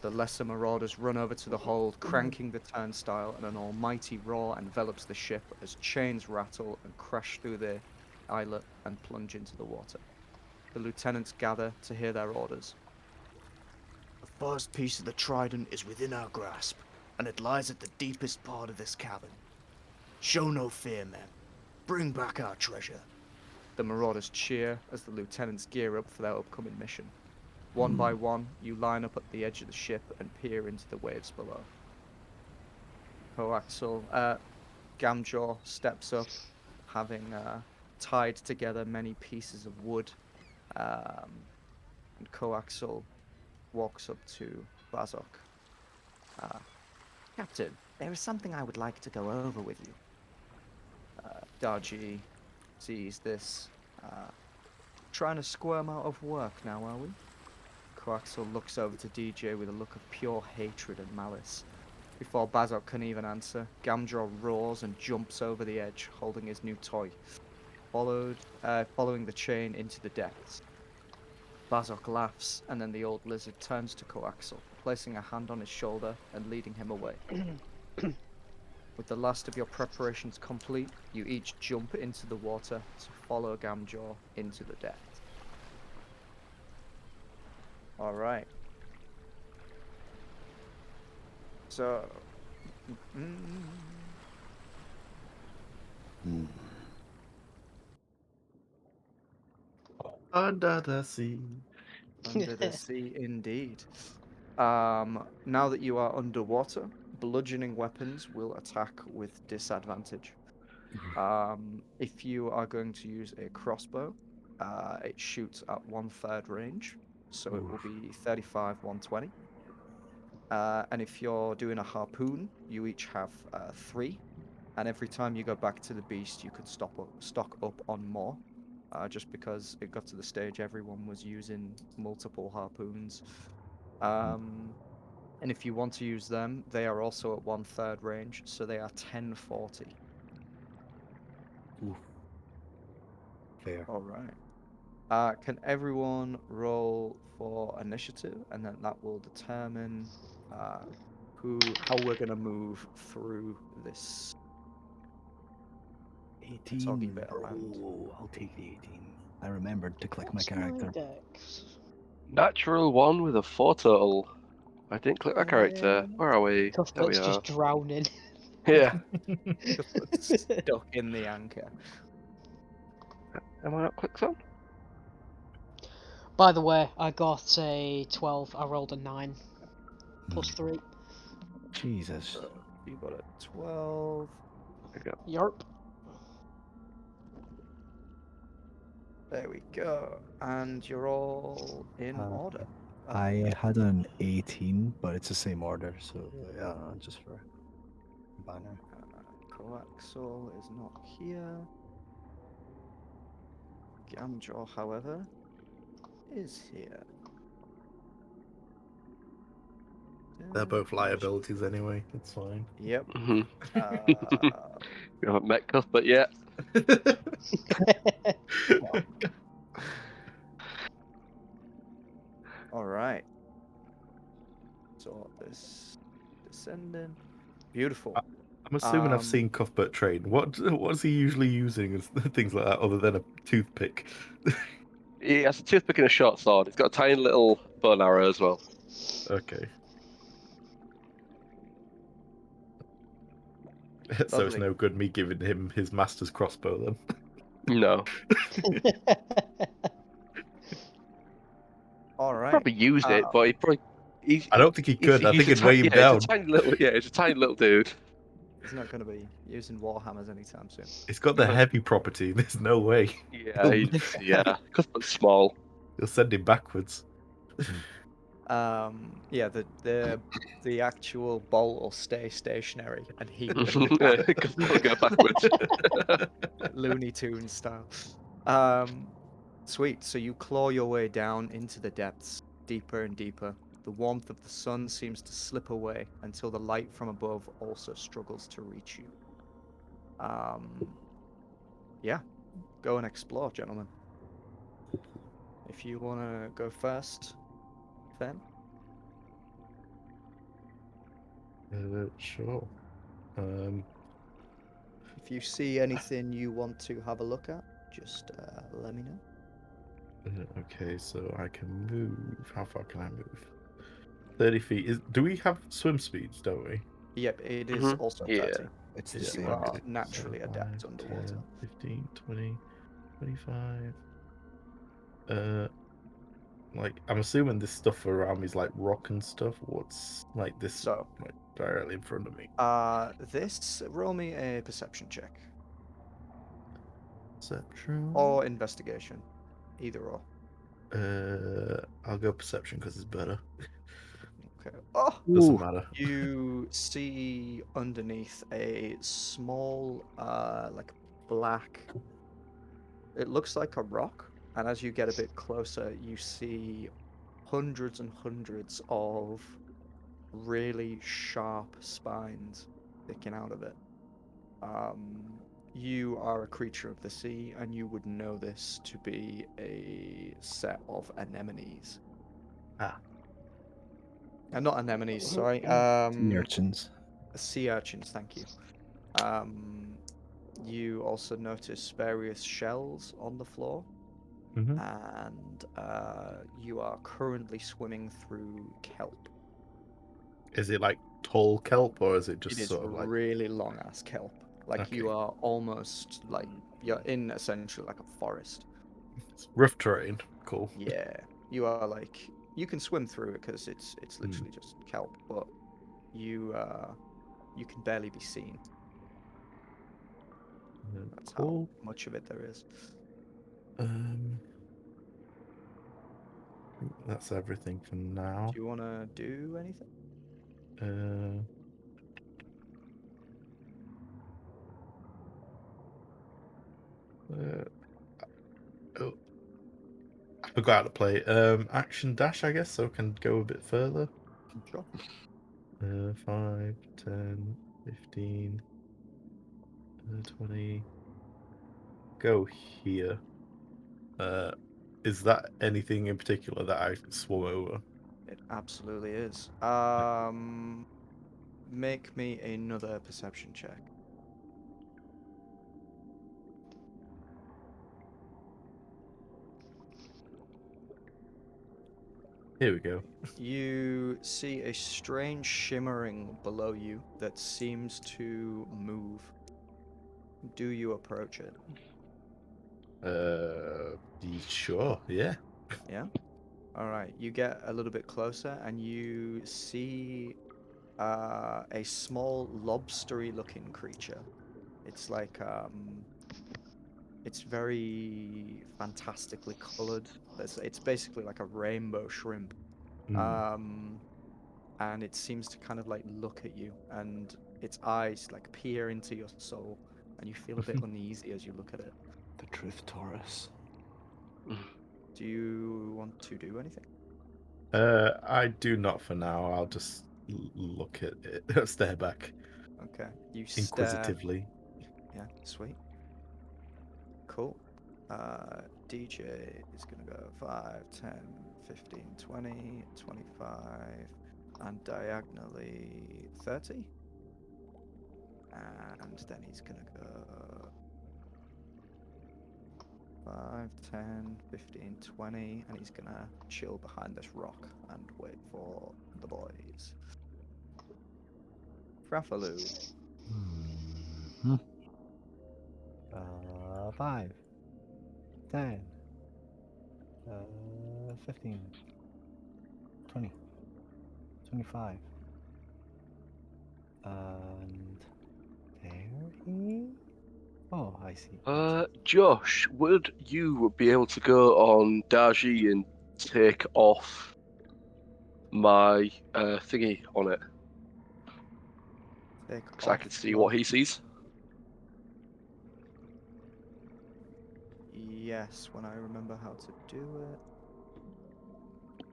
The lesser marauders run over to the hold, cranking the turnstile, and an almighty roar envelops the ship as chains rattle and crash through the islet and plunge into the water. The lieutenants gather to hear their orders. The first piece of the Trident is within our grasp, and it lies at the deepest part of this cabin. Show no fear, men. Bring back our treasure. The marauders cheer as the lieutenants gear up for their upcoming mission. One by one, you line up at the edge of the ship and peer into the waves below. Coaxal, Gamjaw steps up, having tied together many pieces of wood, and Coaxal walks up to Vazok. Captain, there is something I would like to go over with you. Dar-Jee sees this. Trying to squirm out of work now, are we? Coaxal looks over to DJ with a look of pure hatred and malice. Before Bazok can even answer, Gamjaw roars and jumps over the edge, holding his new toy, following the chain into the depths. Bazok laughs, and then the old lizard turns to Coaxal, placing a hand on his shoulder and leading him away. With the last of your preparations complete, you each jump into the water to follow Gamjaw into the depths. Alright. So... Under the sea. Under the sea, indeed. Now that you are underwater, bludgeoning weapons will attack with disadvantage. If you are going to use a crossbow, it shoots at 1/3 range, so it will be 35, 120. And if you're doing a harpoon, you each have 3. And every time you go back to the beast, you can stock up on more. Just because it got to the stage everyone was using multiple harpoons. And if you want to use them, they are also at 1/3 range, so they are 1040. Oof. Fair. All right. Can everyone roll for initiative, and then that will determine how we're gonna move through this 18. soggy bit of land. Oh, I'll take the 18. I remembered to click my What's character. dex? Natural 1 with a 4 total. I didn't click that character. Where are we? There we Cuthbert's are. just drowning. Yeah. Stuck in the anchor. Am I not clicked on? By the way, I got a 12. I rolled a 9. Plus 3. Jesus. So you got a 12. There we go. Yarp. There we go. And you're all in order. I had an 18, but it's the same order, so yeah, just for banner. Coaxal is not here. Gamjaw, however, is here. They're both liabilities anyway. It's fine. Yep. Mm-hmm. Uh, We haven't met Cuthbert yet. all right. So this descending. Beautiful. I'm assuming I've seen Cuthbert train. What is he usually using as things like that, other than a toothpick? He has a toothpick and a short sword. He's got a tiny little bow and arrow as well. Okay. So it's Lovely. no good me giving him his master's crossbow then. No. All right. Probably used it, but he probably. I don't think he could. I think he's it'd weigh him down. It's a tiny little, it's a tiny little dude. He's not going to be using warhammers anytime soon. It's got the heavy property. There's no way. Yeah, Cuthbert's small. He'll send him backwards. Yeah, the actual bolt will stay stationary, and he will Cuthbert will go backwards. Looney Tunes style. Sweet. So you claw your way down into the depths, deeper and deeper. The warmth of the sun seems to slip away until the light from above also struggles to reach you. Yeah, go and explore, gentlemen. If you want to go first, then. Sure. If you see anything you want to have a look at, just let me know. Okay, so I can move. How far can I move? 30 feet. Do we have swim speeds, don't we? Yep, it is Mhm. also Yeah. 30. It's the Because you same. are So naturally adept 5, underwater. 10, 15, 20, 25. Like, I'm assuming this stuff around me is like rock and stuff. What's like this So, like directly in front of me? roll me a perception check. Perception. Or investigation. Either or. I'll go perception because it's better. Okay. Oh! Doesn't Ooh. matter. You see underneath a small, like black. It looks like a rock, and as you get a bit closer, you see hundreds and hundreds of really sharp spines sticking out of it. You are a creature of the sea, and you would know this to be a set of anemones. Ah. Not anemones, sorry. Sea urchins. Sea urchins, thank you. You also notice various shells on the floor, Mm-hmm. and you are currently swimming through kelp. Is it like tall kelp or is it It just is sort of like really long ass kelp. Like okay? you are almost like you're in essentially like a forest. It's rough terrain. Cool. Yeah, you are like you can swim through it because it's Mm. literally just kelp, but you you can barely be seen. That's how Cool. much of it there is. Um, I think that's everything for now. Do you want to do anything? Uh, uh, oh, I forgot how to play. Action dash, I guess, so I can go a bit further. Sure. 5, 10, 15, 20. Go here. Is that anything in particular that I swung over? It absolutely is. Make me another perception check. Here we go. You see a strange shimmering below you that seems to move. Do you approach it? Sure, yeah. Yeah? Alright, you get a little bit closer and you see a small lobstery looking creature. It's like it's very fantastically colored. It's basically like a rainbow shrimp. Mm. And it seems to kind of like look at you, and its eyes like peer into your soul, and you feel a bit uneasy as you look at it. The truth Taurus. Do you want to do anything? I do not for now. I'll just look at it, stare back Okay. You stare. inquisitively. Yeah, sweet. Cool. DJ is going to go 5, 10, 15, 20, 25, and diagonally 30. And then he's going to go 5, 10, 15, 20, and he's going to chill behind this rock and wait for the boys. Frafilu. 5, 10, 15, 20, 25. And there he. Oh, I see. Josh, would you be able to go on Dar-Jee and take off my thingy on it? Take Because I off can see your. what he sees. yes when I remember how to do it.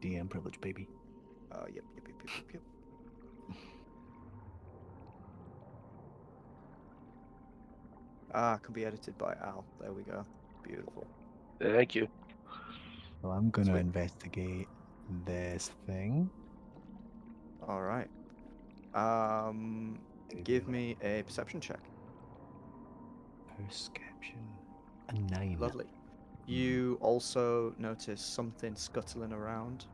DM privilege, baby. Yep. Can be edited by Al. There we go. Beautiful. Thank you. Well, I'm gonna Sweet. investigate this thing. All right. Give me a perception check. Perception. A 9. Lovely. You also notice something scuttling around.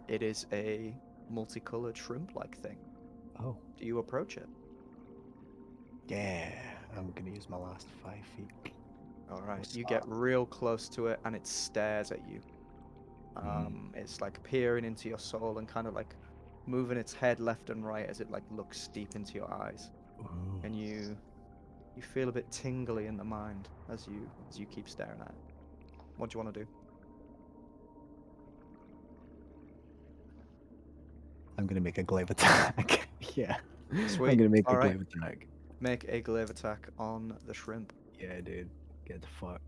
It is a multicolored shrimp-like thing. Oh, Do you approach it? yeah. I'm gonna use my last 5 feet. All right. What's You get that? real close to it, and it stares at you. It's like peering into your soul and kind of like moving its head left and right as it like looks deep into your eyes. Ooh. And you feel a bit tingly in the mind as you keep staring at it. What do you want to do? I'm gonna make a glaive attack. Yeah. Sweet. I'm gonna make a All right. glaive attack. Make a glaive attack on the shrimp. Yeah, dude. Get the fuck.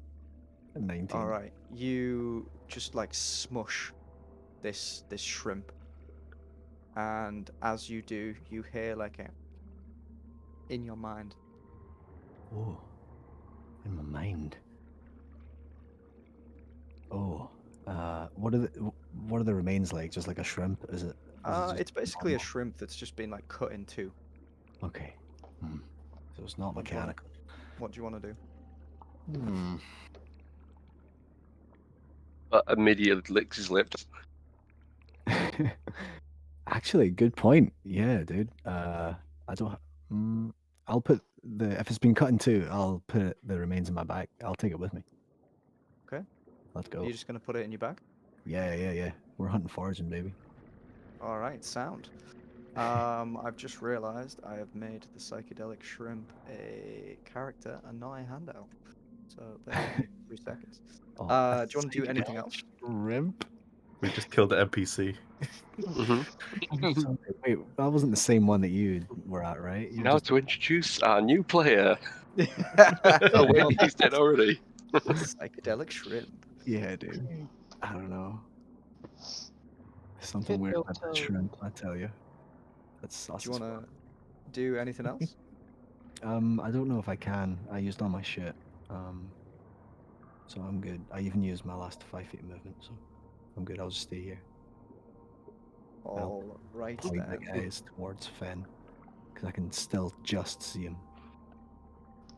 A 19. All right. You just like smush this shrimp, and as you do, you hear like a in your mind. Oh. In my mind. Oh. What are the remains like? Just like a shrimp? Is it just It's basically a normal? shrimp that's just been like cut in two. Okay. So it's not What do you wanna- mechanical. What do you want to do? But immediately licks his lips. Actually, good point. Yeah, dude. I don't. I'll put if it's been cut in two, I'll put the remains in my bag. I'll take it with me. Okay. Let's Are go. you just gonna put it in your bag? Yeah. We're hunting foraging, baby. All right. Sound. I've just realized I have made the psychedelic shrimp a character and not a handout. So bear with me 3 seconds. Oh, Do you want to do anything else? Shrimp. We just killed the NPC. Wait, that wasn't the same one that you were at, right? You Now just to introduce our new player. Oh wait, he's dead already. Psychedelic shrimp. yeah, dude. I don't know. Something Hit weird no about that toe. shrimp, I tell you. That's sus. Do you as want to do anything else? fuck. I don't know if I can. I used all my shit. So I'm good. I even used my last 5 feet of movement, so I'm good. I'll just stay here. All right Point the then. guys towards Fen, because I can still just see him.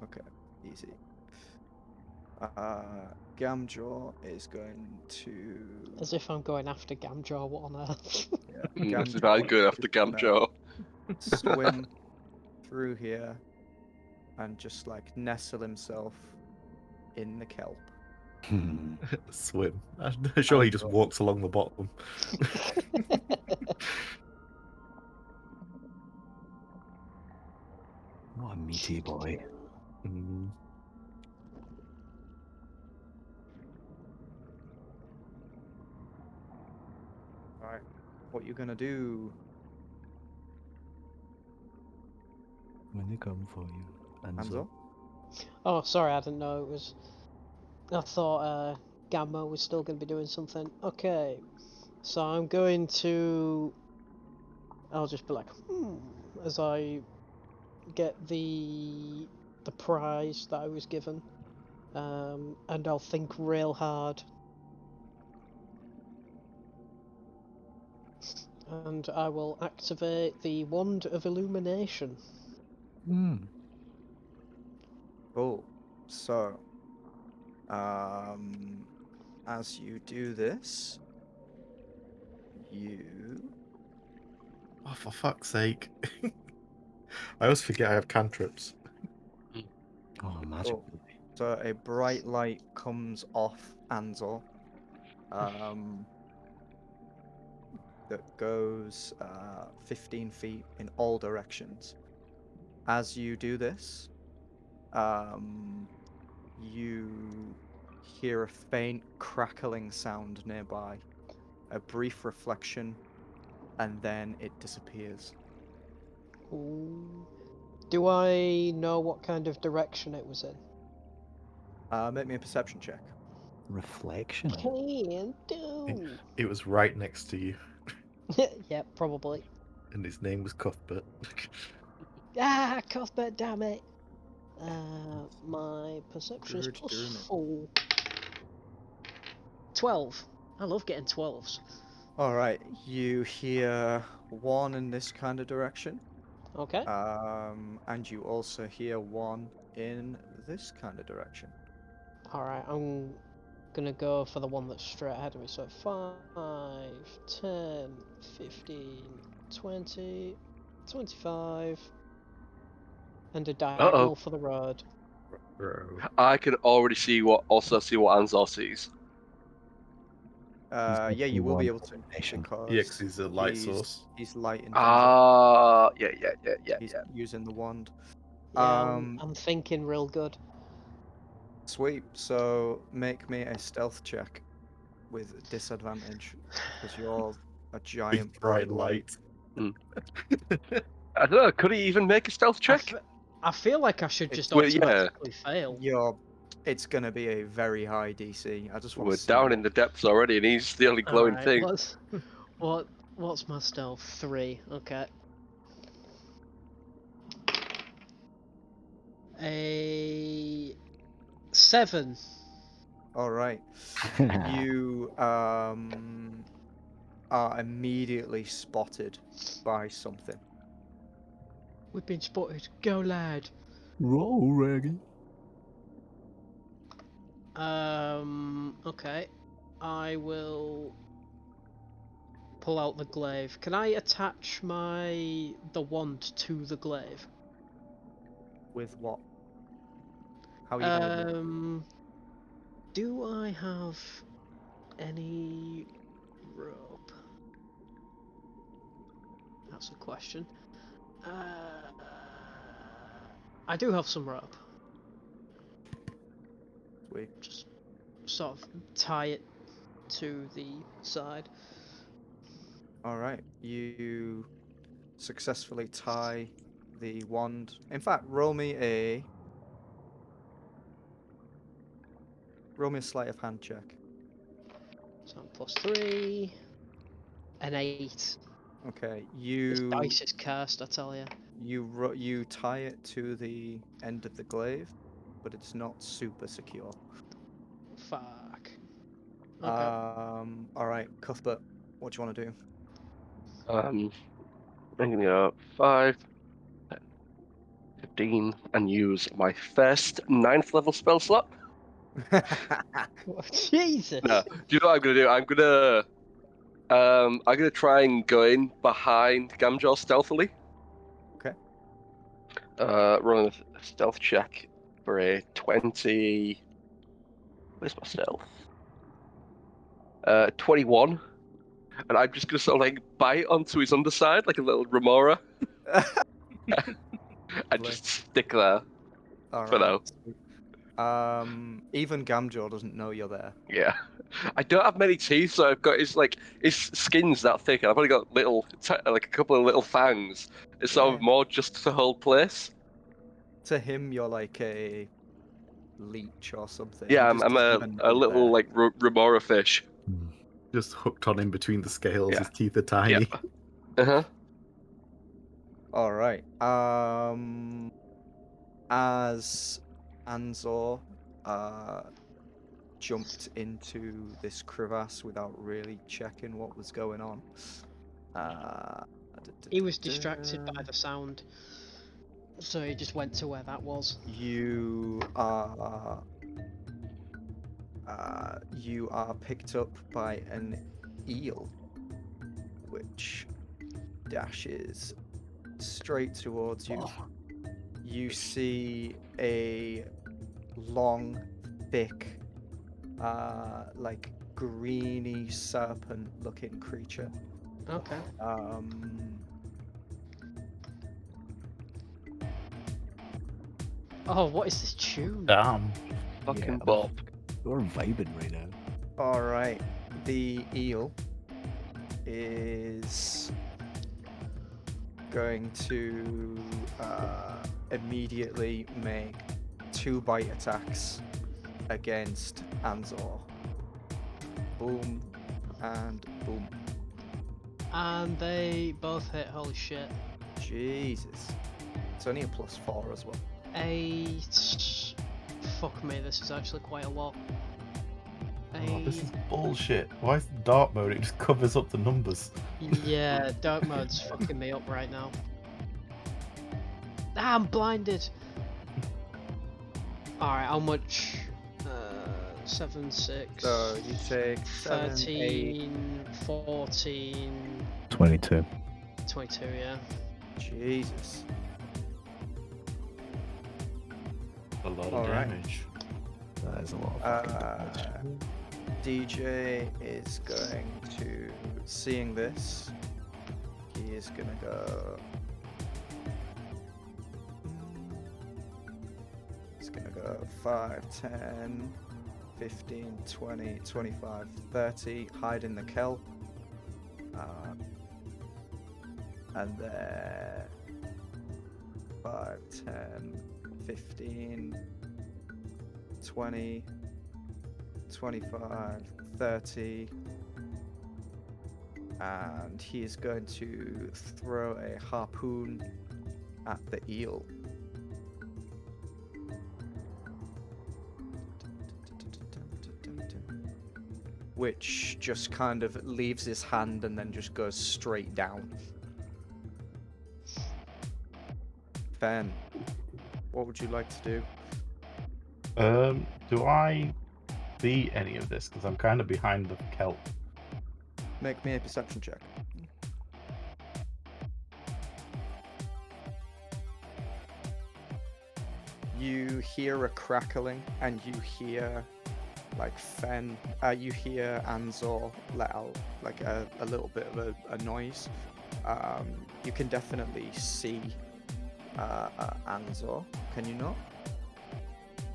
Okay, easy. Gamjaw is going to. As if I'm going after Gamjaw, what on earth? Yeah, This is very good after is gonna Gamjo. swim through here and just like nestle himself in the kelp. Swim. I'm sure he just An-Zaw. walks along the bottom. What a meaty boy. Mm. Right, what you gonna do? When they come for you, An-Zaw? Oh, sorry, I didn't know it was. I thought Gamma was still going to be doing something. Okay, so I'm going to. I'll just be like, as I get the prize that I was given, and I'll think real hard, and I will activate the Wand of Illumination. Cool. So, as you do this, you Oh, for fuck's sake. I always forget I have cantrips. Oh, magic. Cool. So a bright light comes off An-Zaw, that goes 15 feet in all directions. As you do this, you hear a faint crackling sound nearby, a brief reflection, and then it disappears. Ooh. Do I know what kind of direction it was in? Make me a perception check. Reflection. Can do. It was right next to you, Yeah, probably. and his name was Cuthbert. Ah, Cuthbert, damn it. My perception is Good plus damn it. 4. 12. I love getting 12s. All right, you hear one in this kind of direction, Okay. and you also hear one in this kind of direction. Alright, I'm gonna go for the one that's straight ahead of me. So 5, 10, 15, 20, 25, and a diagonal for the road. I can already see what An-Zaw sees. Yeah, you will be able to Orientation. because Yeah, 'cause he's a light he's, source. He's light invisible. Yeah. He's using the wand. Yeah, Um, I'm thinking real good. Sweet. So make me a stealth check with disadvantage because you're a giant Big bright light. I don't know. Could he even make a stealth check? I feel like I should just Well, yeah. automatically fail. It's gonna be a very high DC. I just want We're to see down what- in the depths already, and he's the only glowing Alright, thing. what's my stealth? 3. Okay. A 7. All right. You are immediately spotted by something. We've been spotted. Go, lad. Roll, Reggie. Okay. I will pull out the glaive. Can I attach the wand to the glaive? With what? How are you gonna do it? Do I have any rope? That's a question. I do have some rope. Sweet. Just sort of tie it to the side. All right. You successfully tie the wand. In fact, roll me a sleight of hand check. So I'm plus 3. An 8. Okay. This dice is cursed, I tell you. You tie it to the end of the glaive, but it's not super secure. Fuck. Okay. All right, Cuthbert, what do you want to do? I'm gonna go 5, 10, 15, and use my first 9th level spell slot. Jesus. No, do you know what I'm gonna do? I'm gonna try and go in behind Gamjaw stealthily. Okay. Rolling a stealth check for a 20. Where's my stealth? 21. And I'm just gonna sort of like bite onto his underside like a little remora. And just stick there All for now. right. Even Gamjaw doesn't know you're there. Yeah. I don't have many teeth, so I've got his skin's that thick, and I've only got like a couple of little fangs. It's sort of Yeah. more just to hold place. To him, you're like a leech or something. Yeah, He just I'm doesn't a even know you're little there. like remora fish. Just hooked on in between the scales. Yeah. His teeth are tiny. Uh-huh. All right. As An-Zaw jumped into this crevasse without really checking what was going on. He was distracted by the sound, so he just went to where that was. You are picked up by an eel, which dashes straight towards you. You see a long, thick, like greeny serpent-looking creature. Okay. Oh, what is this tune? Damn. Fucking Yeah. Bob. You're vibing right now. All right, the eel is going to immediately make 2 bite attacks against An-Zaw. Boom and boom. And they both hit. Holy shit. Jesus. It's only a +4 as well. 8. Fuck me, this is actually quite a lot. Oh, this is bullshit. Why is the dark mode? It just covers up the numbers. Yeah, dark mode's fucking me up right now. Ah, I'm blinded. Alright, how much? 7, 6. So you take 7, 13, 14, 22. 22, yeah. 8. Jesus. A lot of Alright. damage. That is a lot of fucking damage. DJ is going to, seeing this, he is gonna go. He's gonna go 5, 10, 15, 20, 25, 30, hide in the kelp. And then 5, 10, 15, 20, 25, 30, and he is going to throw a harpoon at the eel. Which just kind of leaves his hand and then just goes straight down. Ben, what would you like to do? Do I see any of this? Because I'm kind of behind the kelp. Make me a perception check. You hear a crackling, and you hear like you hear An-Zaw let out like a little bit of a noise. You can definitely see An-Zaw. Can you not?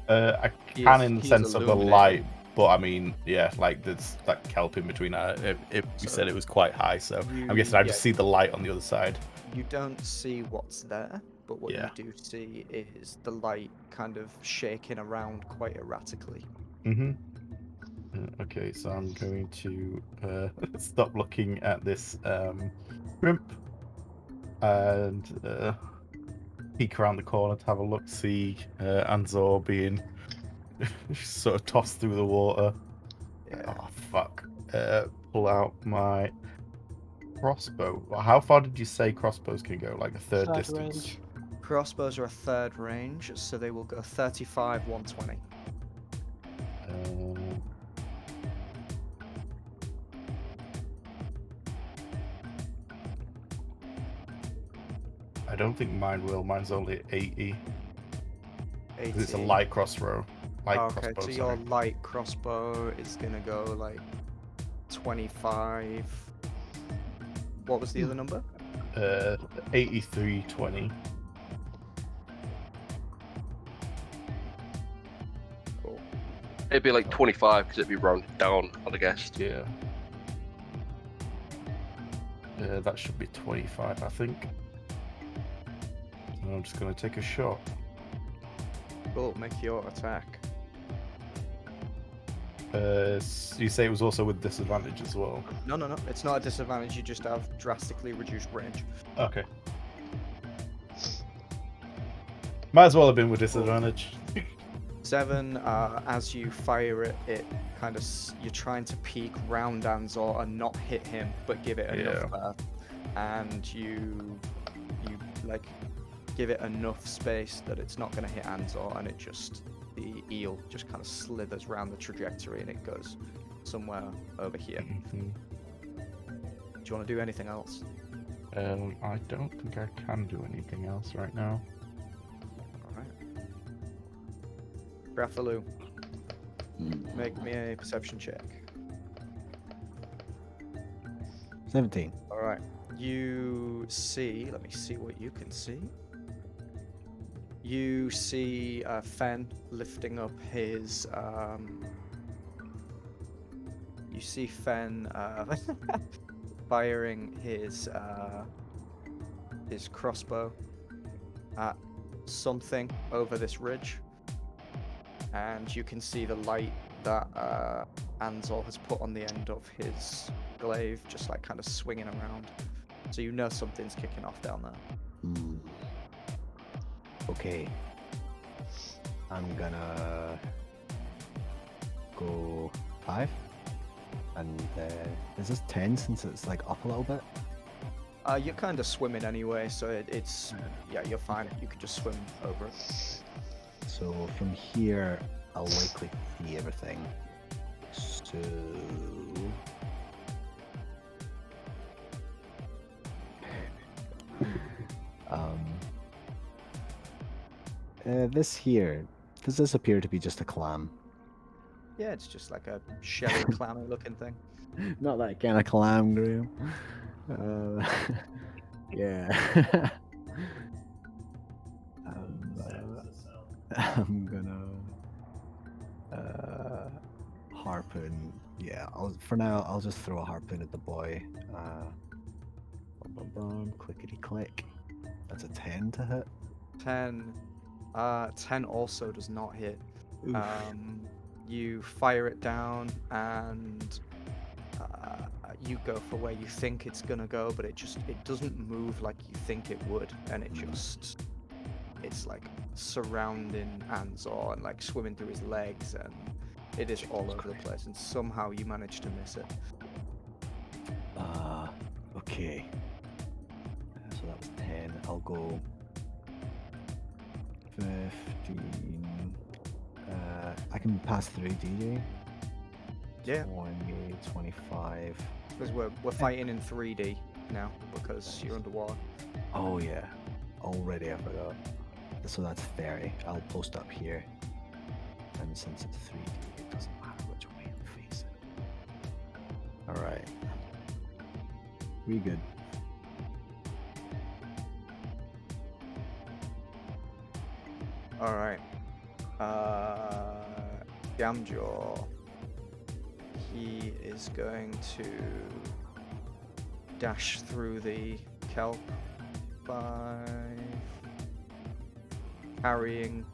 I He can is- in the he is sense of the illuminated. light, but I mean, yeah, like there's that kelp in between. We So said it was quite high, so you- I'm guessing I yeah. just see the light on the other side. You don't see what's there, but what Yeah. you do see is the light kind of shaking around quite erratically. Mm-hmm. Okay, so I'm going to stop looking at this shrimp and peek around the corner to have a look, see An-Zaw being sort of tossed through the water. Yeah. Oh, fuck. Pull out my crossbow. How far did you say crossbows can go? Like a third Third distance? range. Crossbows are a third range, so they will go 35, 120. I don't think mine will. Mine's only 80. 80. 'Cause it's a light crossbow. Light Okay, crossbow, so sorry. your light crossbow is gonna go like 25. What was the other number? 8320. Cool. It'd be like 25 because it'd be rounded down, I'd guess. Yeah. That should be 25, I think. So I'm just going to take a shot. Cool, make your attack. You say it was also with disadvantage as well? No, it's not a disadvantage, you just have drastically reduced range. Okay. Might as well have been with disadvantage. 7, as you fire it, it kind of you're trying to peek round An-Zaw and not hit him, but give it enough and you like give it enough space that it's not going to hit An-Zaw, and the eel just kind of slithers around the trajectory and it goes somewhere over here. Mhm. Do you want to do anything else? I don't think I can do anything else right now. Alright. Frafilu, make me a perception check. 17. Alright. You see, let me see what you can see. You see Fen lifting up his. You see Fen firing his crossbow at something over this ridge, and you can see the light that An-Zaw has put on the end of his glaive, just like kind of swinging around. So you know something's kicking off down there. Hmm. Okay. I'm gonna go 5. And is this 10 since it's like up a little bit? You're kind of swimming anyway, so it's yeah, you're fine. You can just swim over it. So from here, I'll likely see everything. So this here, does this appear to be just a clam? Yeah, it's just like a shelly, clammy looking thing. Not that kind of clam, Graham. Yeah. I'm gonna harpoon. Yeah, for now I'll just throw a harpoon at the boy. Clickety click. That's a 10 to hit. 10 also does not hit. Oof. You fire it down and you go for where you think it's gonna go, but it doesn't move like you think it would, and it's like surrounding An-Zaw and like swimming through his legs, and it is all over the place, and somehow you manage to miss it. Okay. So that was 10. I'll go 15. I can pass through, DJ. Yeah. 20, 25. Because we're fighting in 3D now because you're underwater. Oh yeah, already I forgot. So that's 30. I'll post up here. And since it's 3D, it doesn't matter which way I'm facing. Alright. We good. Alright. Gamjaw. He is going to dash through the kelp by carrying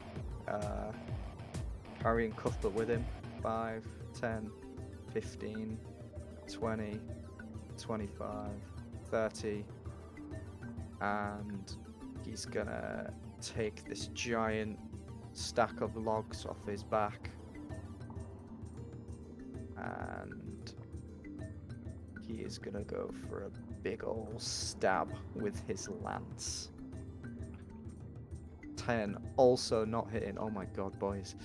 Cuthbert with him. 5, 10, 15, 20, 25, 30, and he's gonna take this giant stack of logs off his back, and he is gonna go for a big ol' stab with his lance. 10, also not hitting. Oh my god, boys.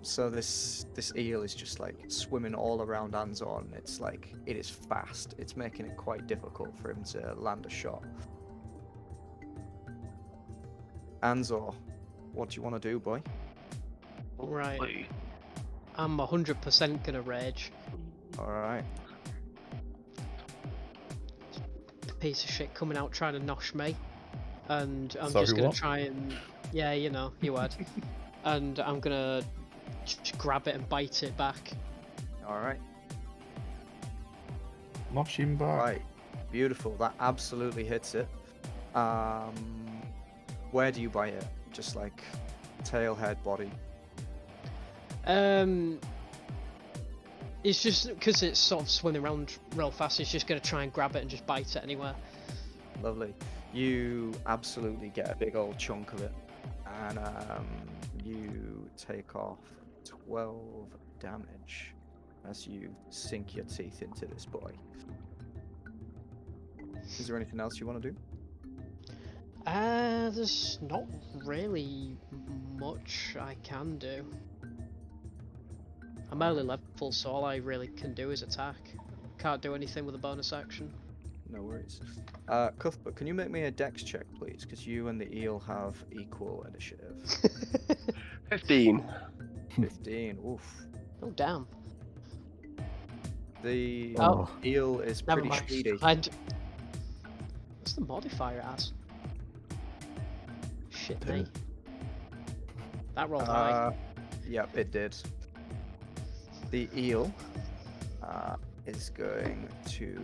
So this eel is just like swimming all around An-Zaw, and it's like, it is fast. It's making it quite difficult for him to land a shot. An-Zaw, what do you want to do, boy? Right. I'm 100% gonna rage. Alright. Piece of shit coming out trying to nosh me. And I'm Sorry, just gonna what? try and... Yeah, you know, you had. And I'm gonna just grab it and bite it back. Alright. Nosh him back. Right. Beautiful. That absolutely hits it. Where do you bite it? Just like tail, head, body? It's just because it's sort of swimming around real fast, it's just gonna try and grab it and just bite it anywhere. Lovely. You absolutely get a big old chunk of it, and you take off 12 damage as you sink your teeth into this boy. Is there anything else you want to do? There's not really much I can do. I'm early level, so all I really can do is attack. Can't do anything with a bonus action. No worries. Cuthbert, can you make me a dex check, please? Because you and the eel have equal initiative. 15. 15. Oof. Oh damn. The Oh. eel is Never pretty mind. speedy. What's the modifier as? Shit 2. me. That rolled high. Yep, it did. The eel is going to...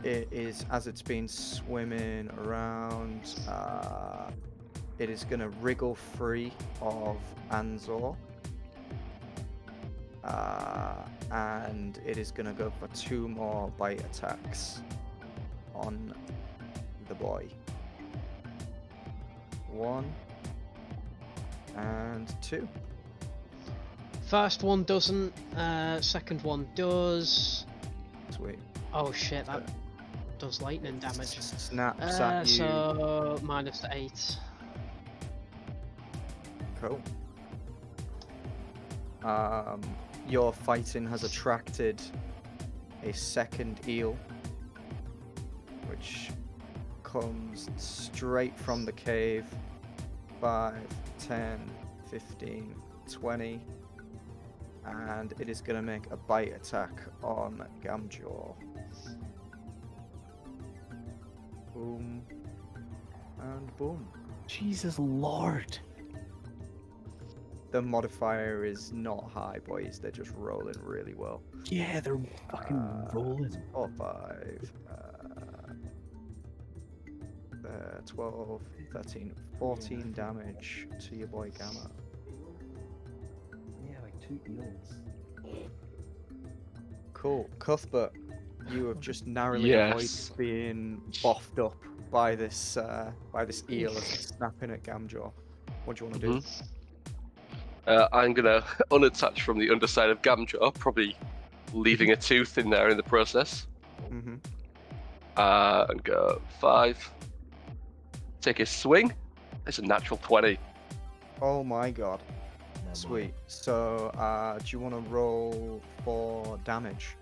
it is, as it's been swimming around, it is going to wriggle free of An-Zaw. And it is going to go for 2 more bite attacks on the boy. 1 and 2. First one doesn't. Second one does. Sweet. Oh shit! That does lightning damage. Snaps at you. So -8. Cool. Your fighting has attracted a second eel, which comes straight from the cave. 5, 10, 15, 20. And it is going to make a bite attack on Gamjaw. Boom. And boom. Jesus Lord. The modifier is not high, boys. They're just rolling really well. Yeah, they're fucking rolling. 4, 5, 12, 13, 14 damage to your boy Gamma. Yeah, like 2 eels. Cool. Cuthbert, you have just narrowly Yes. avoided being boffed up by this eel as it's snapping at Gamjaw. What do you want to do? I'm gonna unattach from the underside of Gamjaw, probably leaving a tooth in there in the process. Mm-hmm. And go 5. Take a swing. It's a natural 20. Oh my god. No, Sweet. So, do you want to roll for damage?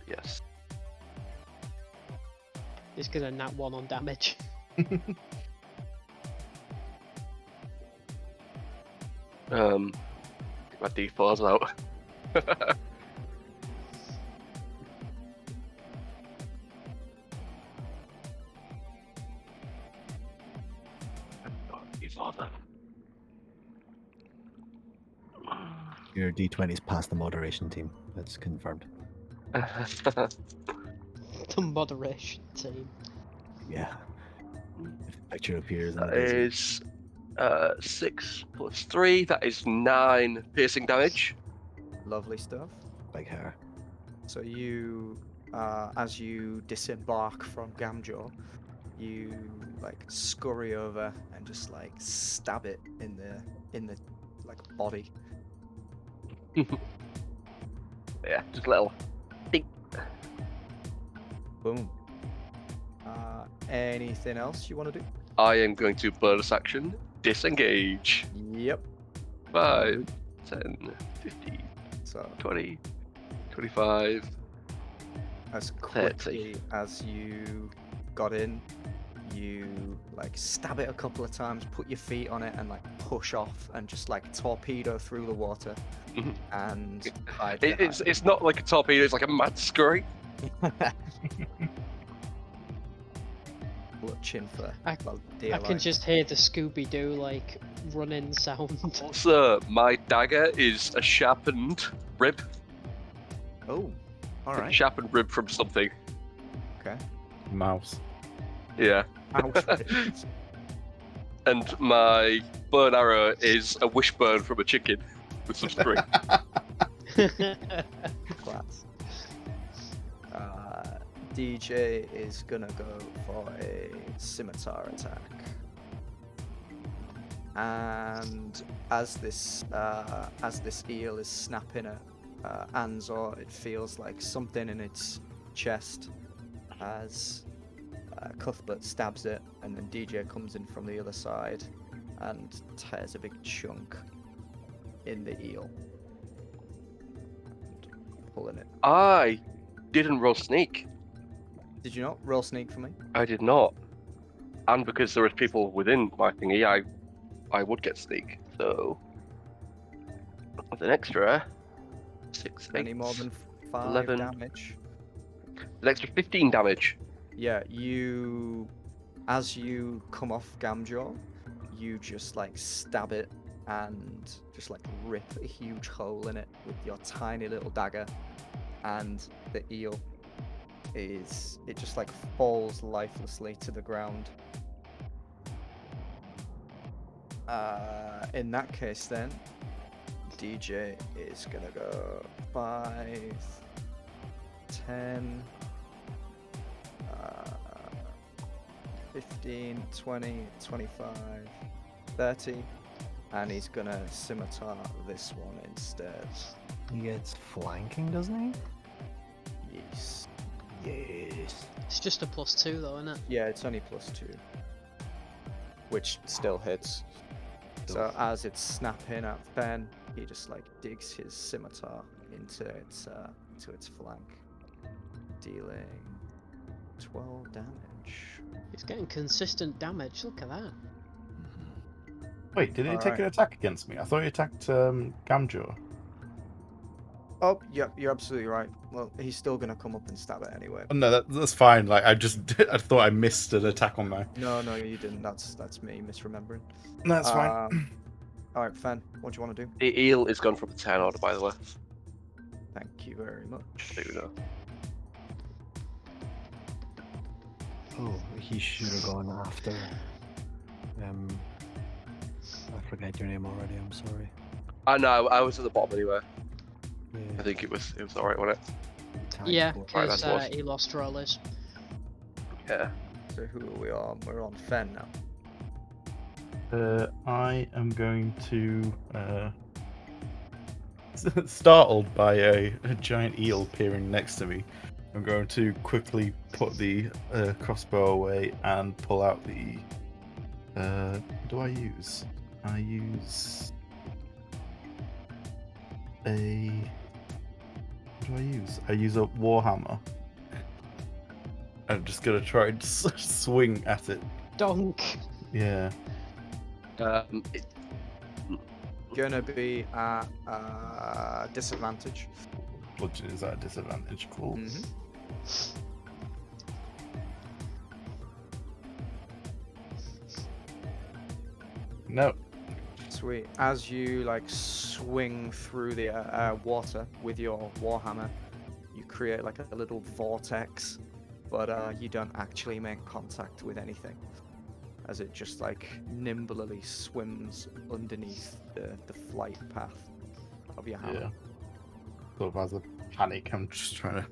Yes. He's gonna nat 1 on damage. Get my D4s out. Your D20's past the moderation team. That's confirmed. The moderation team. Yeah. If the picture appears in That the Discord. is 6 plus 3. That is 9 piercing damage. Lovely stuff. Like her. So you, as you disembark from Gamjaw, you like scurry over and just like stab it in the like body. Yeah, just a little. Boom. Anything else you want to do? I am going to bonus action disengage. Yep. 5, 10, 15, So 20, 25. as 30. quickly as you got in, you like stab it a couple of times, put your feet on it, and like push off and just like torpedo through the water. Mhm. And hide It's not like a torpedo, it's like a mad scurry. Clutching for I dear can life. just hear the Scooby-Doo like running sound. Also, my dagger is a sharpened rib. Oh, all right. Sharpened rib from something. Okay. Mouse. Yeah. Ouch. And my bow and arrow is a wishbone from a chicken with some string. Class. DJ is gonna go for a scimitar attack, and as this eel is snapping at An-Zaw, it feels like something in its chest as Cuthbert stabs it, and then DJ comes in from the other side and tears a big chunk in the eel, and pulling it. I didn't roll sneak. Did you not roll sneak for me? I did not. And because there was people within my thingy, I would get sneak. So with an extra 6, 8, Any more than 5 11. damage? an extra 15 damage. Yeah, as you come off Gamjaw, you just like stab it and just like rip a huge hole in it with your tiny little dagger, and the eel it just like falls lifelessly to the ground. In that case, then DJ is gonna go 5, 10, 15, 20, 25, 30, and he's gonna scimitar this one instead. He gets flanking, doesn't Yes. he? Yes. It's just a +2 though, isn't it? Yeah, it's only +2, which still hits. So as it's snapping at Fen, he just like digs his scimitar into its flank, dealing 12 damage. It's getting consistent damage. Look at that. Wait, did he take Alright. an attack against me? I thought he attacked Gamjo. Oh, yep, you're absolutely right. Well, he's still gonna come up and stab it anyway. Oh, no, that's fine. Like I thought I missed an attack on my. No, you didn't. That's me misremembering. No, that's fine. All right, Fen, what do you want to do? The eel is gone from a 10 order, by the way. Thank you very much. There we go. Oh, he should have gone after. I forget your name already. I'm sorry. No, I was at the bottom anyway. Yeah. I think it was alright, wasn't it? Yeah, Time for- Right, because that's what- he lost rollers. Yeah. So who are we on? We're on Fen now. I am going to startled by a giant eel peering next to me. I'm going to quickly put the crossbow away and pull out the. What do I use? I use a. What do I use? I use a warhammer. I'm just gonna try and swing at it. Donk. Yeah. It, Gonna be at disadvantage. Bludgeon is at a disadvantage. Cool. Mm-hmm. No. Sweet. As you like swing through the water with your warhammer, you create like a little vortex, but you don't actually make contact with anything, as it just like nimbly swims underneath the flight path of your hammer. Yeah. Sort of as a panic, I'm just trying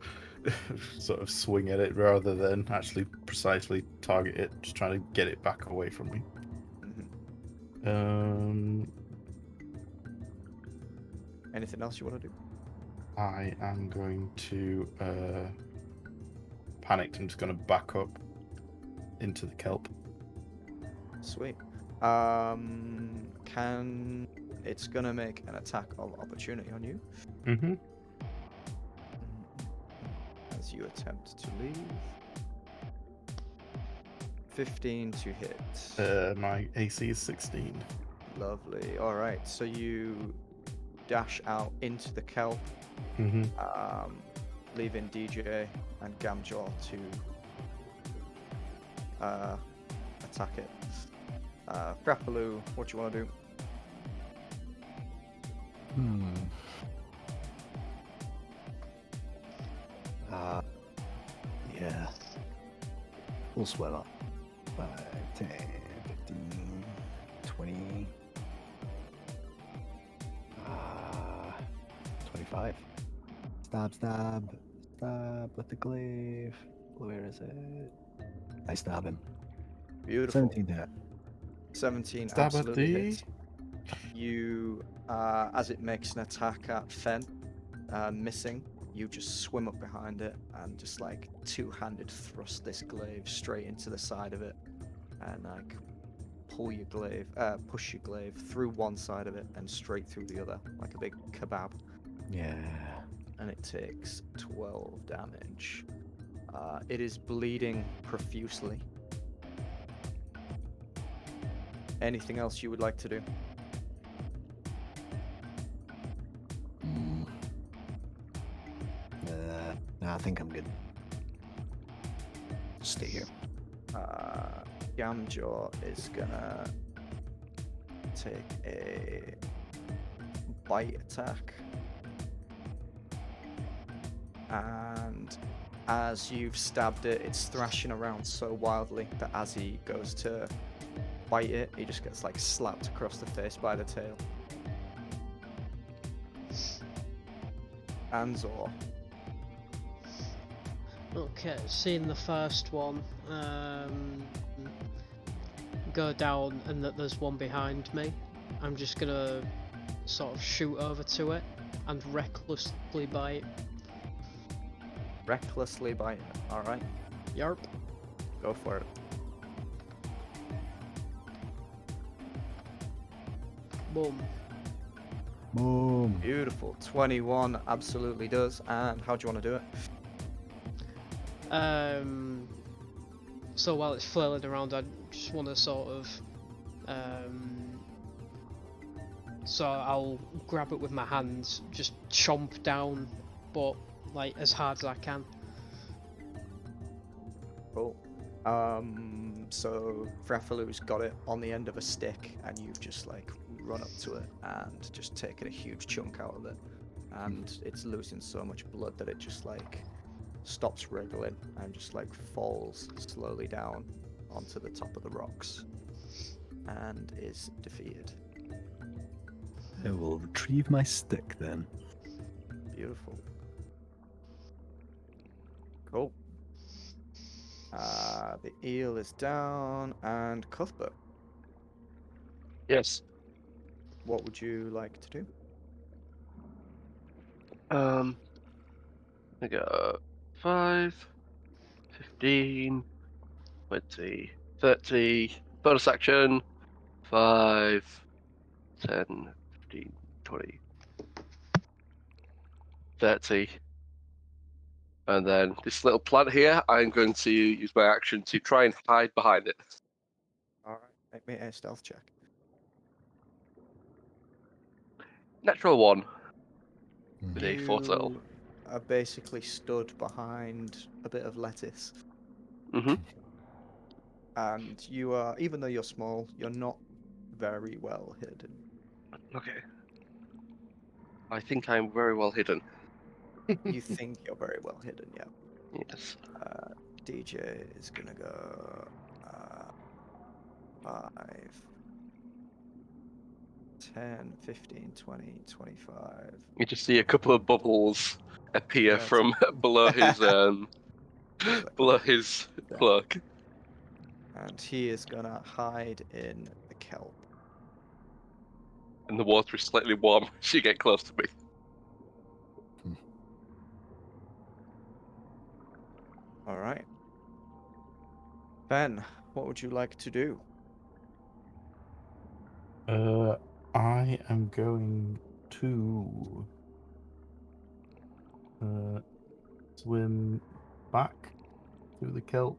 to sort of swing at it rather than actually precisely target it. Just trying to get it back away from me. Mhm. Anything else you want to do? I am going to panicked. I'm just going to back up into the kelp. Sweet. It's gonna make an attack of opportunity on you Mm-hmm. as you attempt to leave. 15 to hit. My AC is 16. Lovely. All right. So you dash out into the kelp, Mm-hmm. leaving DJ and Gamjaw to attack it. Frafilu, what do you want to do? Yeah. We'll swell up. 5, 10, 15, 20. 25. Stab with the glaive. Where is it? I stab him. Beautiful. 17 to hit. 17 Stab at absolutely the- hits. You, as it makes an attack at Fen, missing, you just swim up behind it and just like two-handed thrust this glaive straight into the side of it, and like push your glaive through one side of it and straight through the other, like a big kebab. Yeah. And it takes 12 damage. It is bleeding profusely. Anything else you would like to do? Nah, I think I'm good. Stay here. Gamjaw is gonna take a bite attack, and As you've stabbed it, it's thrashing around so wildly that as he goes to bite it, he just gets like slapped across the face by the tail. An-Zaw. Okay, seeing the first one go down and that there's one behind me, I'm just gonna sort of shoot over to it and recklessly bite. Recklessly bite it. Alright, Yarp. go for it. Boom. Boom. Beautiful. 21 absolutely does. And how do you want to do it? So while it's flailing around, I just want to sort of, so I'll grab it with my hands, just chomp down, but like as hard as I can. Cool. So Frafilu's got it on the end of a stick, and you've just like run up to it and just taken a huge chunk out of it, and it's losing so much blood that it just like stops wriggling and just like falls slowly down onto the top of the rocks and is defeated. I will retrieve my stick then. Beautiful. Cool. The eel is down, and Cuthbert, Yes. what would you like to do? I got 5, 15, 20, 30. Bonus action. 5, 10, 15, 20, 30. And then this little plant here, I'm going to use my action to try and hide behind it. Alright, make me a stealth check. Natural 1 with a 4 total. You are basically stood behind a bit of lettuce, Mm-hmm. and you are, even though you're small, you're not very well hidden. Okay. I think I'm very well hidden. You think you're very well hidden, yeah. Yes. DJ is gonna go 5, 10, 15, 20, 25. You just see a couple of bubbles appear 30. from below his Just like below his that. cloak. And he is gonna hide in the kelp. And the water is slightly warm as you get close to me. Alright. Ben, what would you like to do? I am going to swim back through the kelp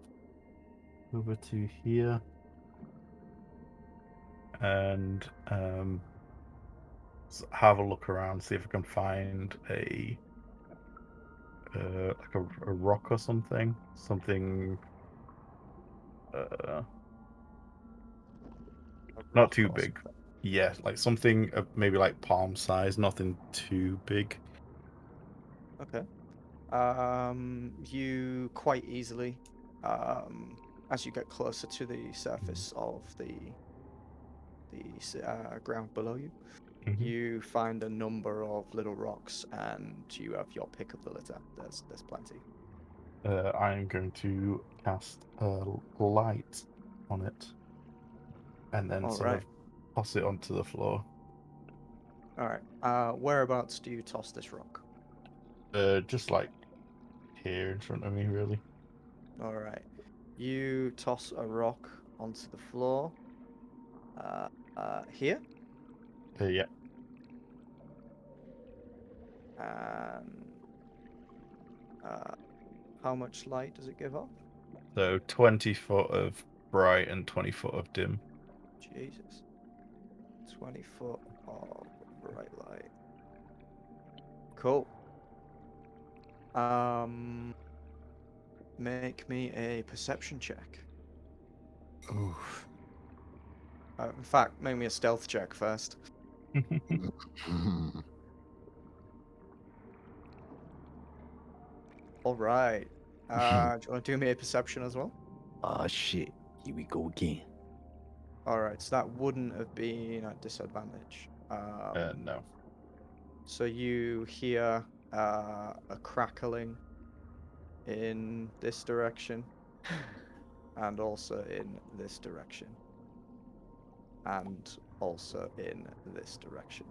over to here and have a look around, see if I can find a like a rock or something not too big. Yeah, like something maybe like palm size, nothing too big. Okay. You quite easily, as you get closer to the surface of the ground below you, Mhm. you find a number of little rocks, and you have your pick of the litter. There's plenty. I am going to cast a light on it and then All sort right. of toss it onto the floor. All right. Whereabouts do you toss this rock? Just like here in front of me, really. All right. You toss a rock onto the floor. Here. Yeah. And how much light does it give off? So 20 foot of bright and 20 foot of dim. Jesus. 20 foot of bright light. Cool. Make me a perception check. Oof. In fact, make me a stealth check first. All right. Do you want to do me a perception as well? Oh shit, here we go again. Alright, so that wouldn't have been at disadvantage. No. So you hear a crackling in this direction, and also in this direction, and also in this direction.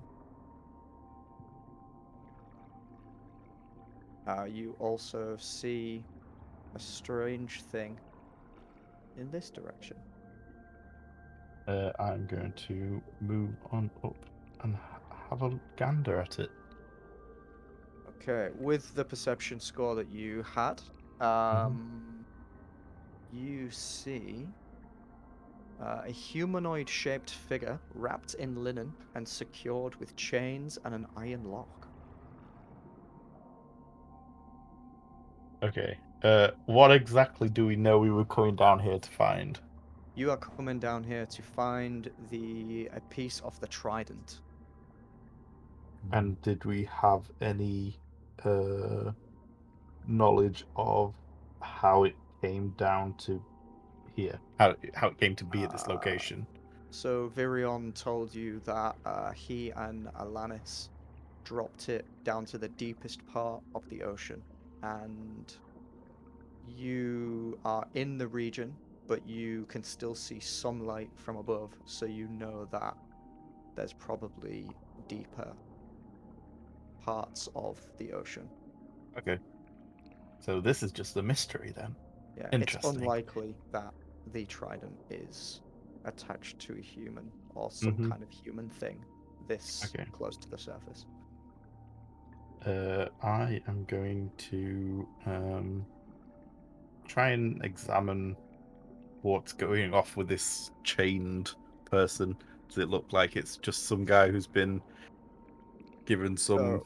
You also see a strange thing in this direction. I'm going to move on up and have a gander at it. Okay, with the perception score that you had, you see a humanoid-shaped figure wrapped in linen and secured with chains and an iron lock. Okay. What exactly do we know we were coming down here to find? You are coming down here to find a piece of the Trident. And did we have any knowledge of how it came down to here? How it came to be at this location? So Virion told you that he and Alanis dropped it down to the deepest part of the ocean, and you are in the region, but you can still see some light from above, so you know that there's probably deeper parts of the ocean. Okay. So this is just a mystery then. Yeah, it's Interesting. unlikely that the Trident is attached to a human or some kind of human thing this Okay. close to the surface. I am going to try and examine what's going off with this chained person. Does it look like it's just some guy who's been given some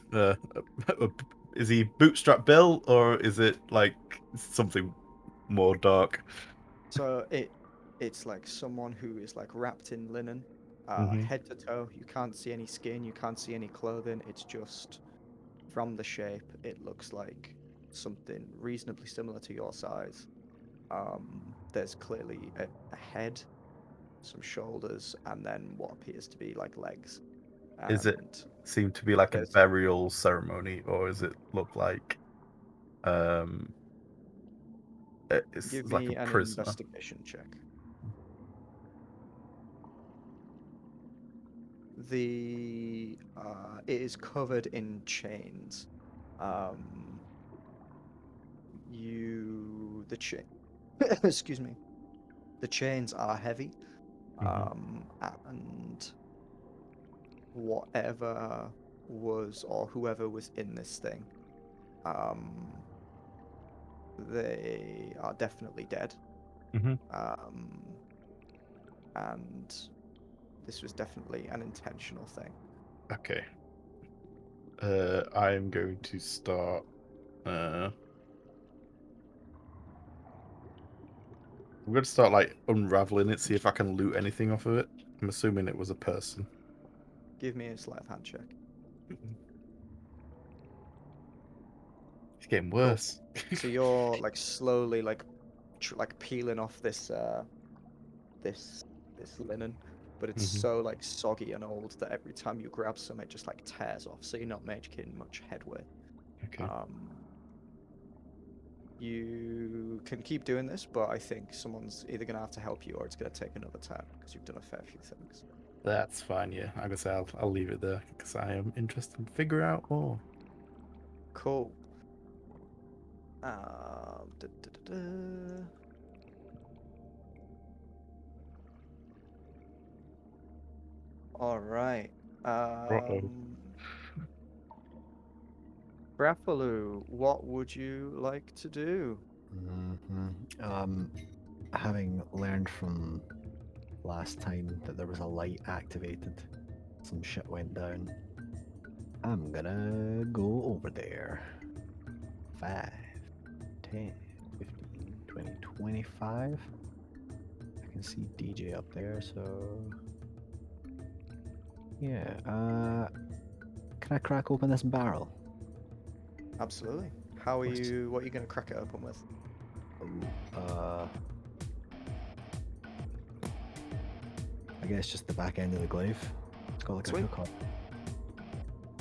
is he bootstrap bill, or is it like something more dark? So it's like someone who is like wrapped in linen, head to toe. You can't see any skin, you can't see any clothing. It's just from the shape, it looks like something reasonably similar to your size. There's clearly a head, some shoulders, and then what appears to be like legs. Is it And seem to be like a there's burial ceremony, or does it look like um it's give like a me an prisoner? investigation check. It is covered in chains. Um, the chain, excuse me, the chains are heavy. And whatever was or whoever was in this thing, um, they are definitely dead. Um, and this was definitely an intentional thing. Okay. I'm going to start I'm going to start like unraveling it, see if I can loot anything off of it. I'm assuming it was a person. Give me a sleight of hand check. It's getting Cool. worse. So you're like slowly like like peeling off this linen, but it's so like soggy and old that every time you grab some, it just like tears off. So you're not making much headway. Okay. You can keep doing this, but I think someone's either gonna have to help you or it's gonna take another turn because you've done a fair few things. That's fine, yeah. I'm gonna say I'll leave it there because I am interested in figure out more. Cool. Da, da, da, da. All right. Frafilu, what would you like to do? Having learned from last time that there was a light activated, some shit went down. I'm gonna go over there. 5, 10, 15, 20, 25. I can see DJ up there, so yeah. Can I crack open this barrel? Absolutely. How are you? What are you going to crack it open with? I guess just the back end of the glaive. It's got like a Sweet. hook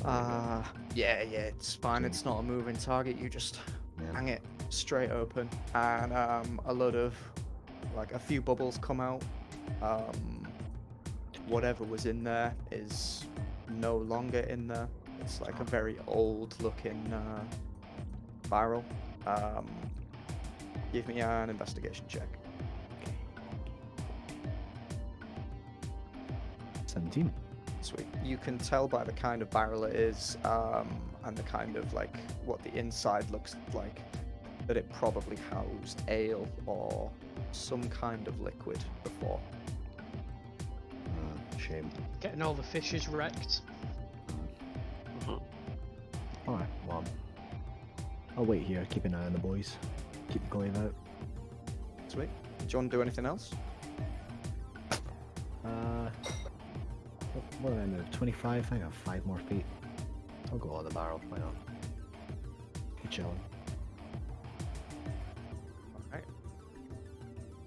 on. Yeah, it's fine. It's not a moving target. You just hang it straight open, and a load of, like, a few bubbles come out. Whatever was in there is no longer in there. It's like a very old-looking barrel. Give me an investigation check. 17. Sweet. You can tell by the kind of barrel it is, and the kind of, like, what the inside looks like, that it probably housed ale or some kind of liquid before. Shame. Getting all the fishes wrecked. Alright, well, I'll wait here, keep an eye on the boys. Keep the glaive out. Sweet. Do you want to do anything else? What do I move? 25? I think I have 5 more feet. I'll go on the barrel, why not? Keep chilling.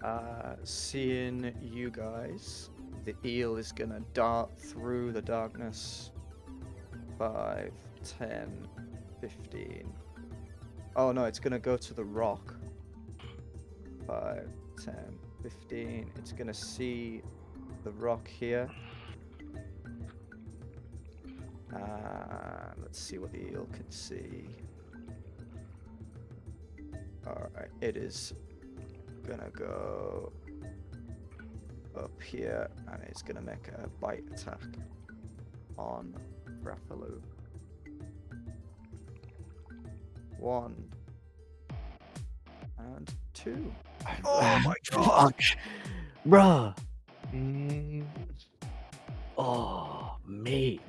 Alright. Seeing you guys, the eel is gonna dart through the darkness. 5, 10, 15. Oh no, it's gonna go to the rock. 5, 10, 15. It's gonna see the rock here. Let's see what the eel can see. Alright, it is gonna go up here, and it's gonna make a bite attack on Frafilu. 1 and 2. Oh my fuck! Bruh! Oh, mate.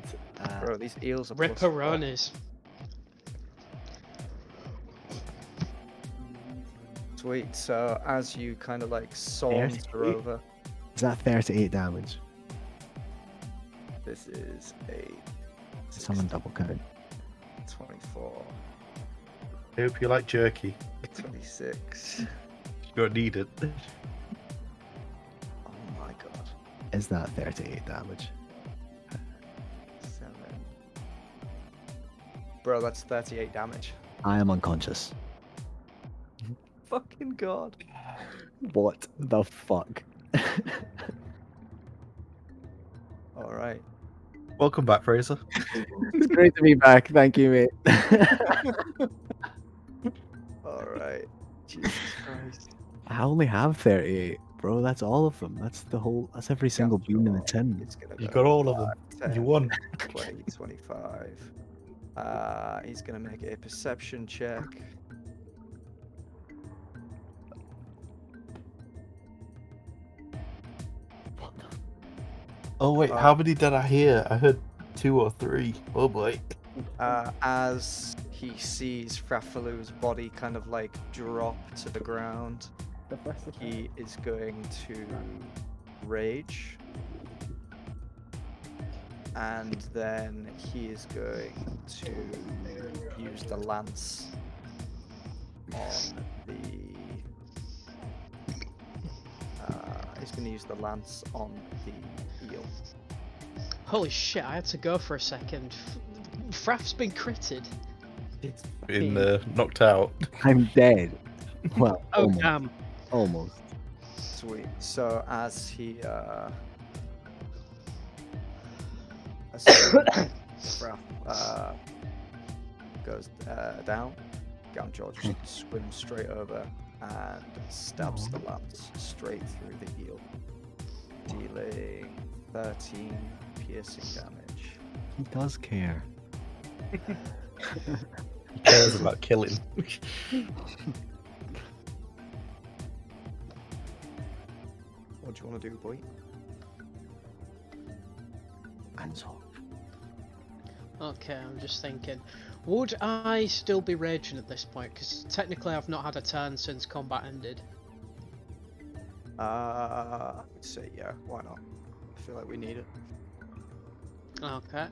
Bro, these eels are plus 4. Ripperonis. Sweet. So as you kind of like saunter over, Is that 38 damage? this is a Someone double count. 24, I hope you like jerky. 26. You don't need it. Oh my god. Is that 38 damage? 7. Bro, that's 38 damage. I am unconscious. Fucking god. What the fuck? Alright. Welcome back, Fraser. It's great to be back. Thank you, mate. Alright. Jesus Christ. I only have 38, bro. That's all of them. That's the whole. That's every single bean in the tin. It's gonna You go got all of them. 5, You 10, won. 20, 25. He's gonna make a perception check. Oh wait, how many did I hear? I heard 2 or 3. Oh boy. As he sees Frafilu's body kind of like drop to the ground, he is going to rage, and then he is going to use the lance on the. He's going to use the lance on the eel. Holy shit, I had to go for a second. Fraf's been critted. Been knocked out. I'm dead. Well, Oh almost. damn. Almost. Sweet. So as he as Fraf goes down, An-Zaw just swims straight over and stabs the lance straight through the heel, dealing 13 piercing damage. He does care. He cares about killing. What do you want to do, boy? An-Zaw. Okay, I'm just thinking. Would I still be raging at this point? Because technically I've not had a turn since combat ended. I'd say yeah, why not? I feel like we need it. Okay.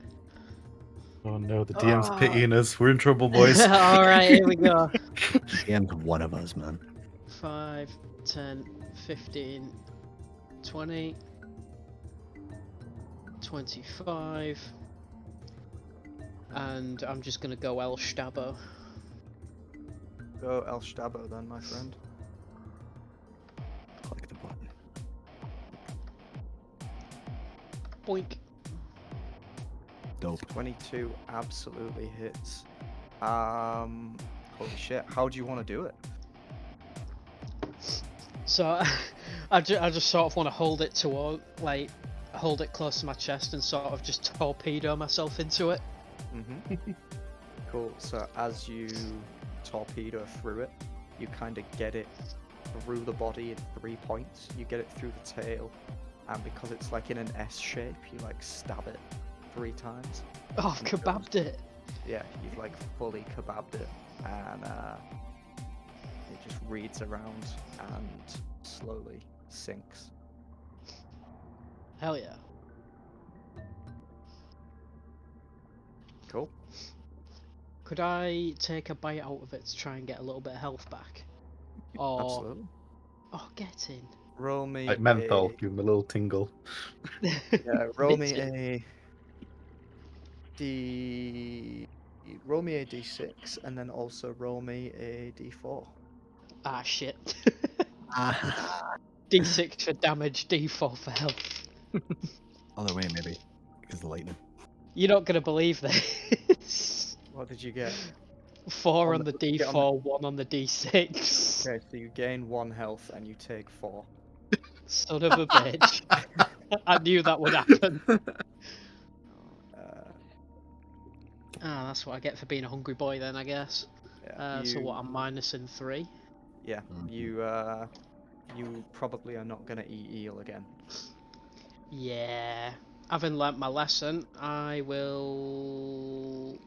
Oh no, the DM's pitying us. We're in trouble, boys. All right, here we go. DM's one of us, man. 5, 10, 15, 20, 25, and I'm just gonna go El Stabo. Go El Stabo then, my friend. Click the button. Boink. Dope. 22 absolutely hits. Holy shit, how do you want to do it? So I just sort of want to hold it toward, like, hold it close to my chest and sort of just torpedo myself into it. Mm-hmm. Cool, so as you torpedo through it, you kind of get it through the body in 3 points. You get it through the tail, and because it's like in an S shape, you like stab it 3 times. Oh, I've kebabbed it. Yeah, you've like fully kebabbed it, and it just reads around and slowly sinks. Hell yeah. Cool. Could I take a bite out of it to try and get a little bit of health back? Or Absolutely. oh, get in. Roll me Like menthol, give him a little tingle. Yeah, roll me Mint roll me a d6 and then also roll me a d4. Ah, shit. Ah. D6 for damage, D4 for health. Other way, maybe. Because the lightning. You're not gonna believe this. What did you get? 4 on the get on D4, 1 on the D6. Okay, so you gain 1 health and you take 4. Son of a bitch. I knew that would happen. Ah, that's what I get for being a hungry boy then, I guess. Yeah, So what, I'm minusing 3? Yeah, Mhm. you probably are not gonna eat eel again. Yeah. Having learnt my lesson, I will...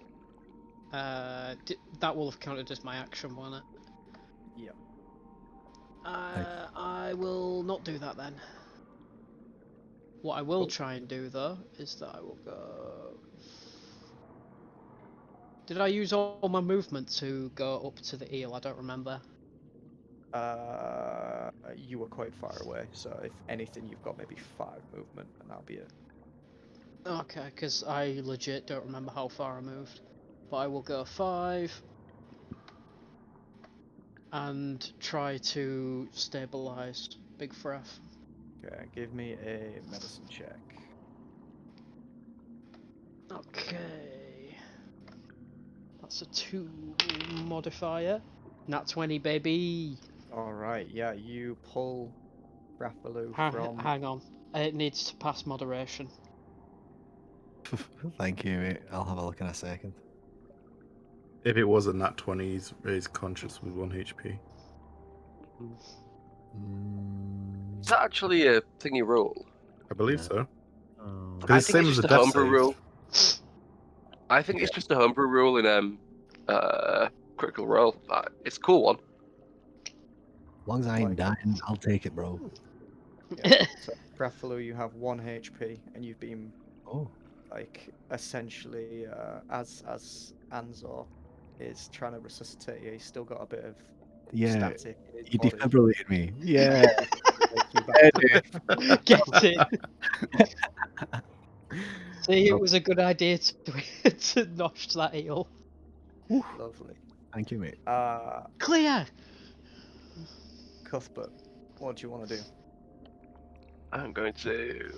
that will have counted as my action, won't it? Yeah. I will not do that then. What I will Cool. try and do though is that I will go. Did I use all my movement to go up to the eel? I don't remember. You were quite far away, so if anything, you've got maybe 5 movement, and that'll be it. Okay, because I legit don't remember how far I moved. But I will go 5 and try to stabilize Big Fref. Okay, give me a medicine check. Okay. That's a 2 modifier. Nat 20, baby. Alright, yeah, you pull Frafilu from... Hang on. It needs to pass moderation. Thank you, mate. I'll have a look in a second. If it wasn't that 20, he's conscious with 1 HP. Is that actually a thingy rule? I believe Yeah. so. Oh. I It's the think same it's as just the a death homebrew save. rule. I think it's just a homebrew rule in Critical Role. It's a cool one. As long as I ain't dying, I'll take it, bro. Yeah, so Frafilu, you have 1 HP, and you've been, Oh. like, essentially, as An-Zaw is trying to resuscitate you, he's still got a bit of Yeah. static in his You body. defibrillated me. Yeah. Takes you back to- Get it. See, Oh. it was a good idea to notch that eel. Lovely. Thank you, mate. Clear! Cuthbert, what do you want to do? I'm going to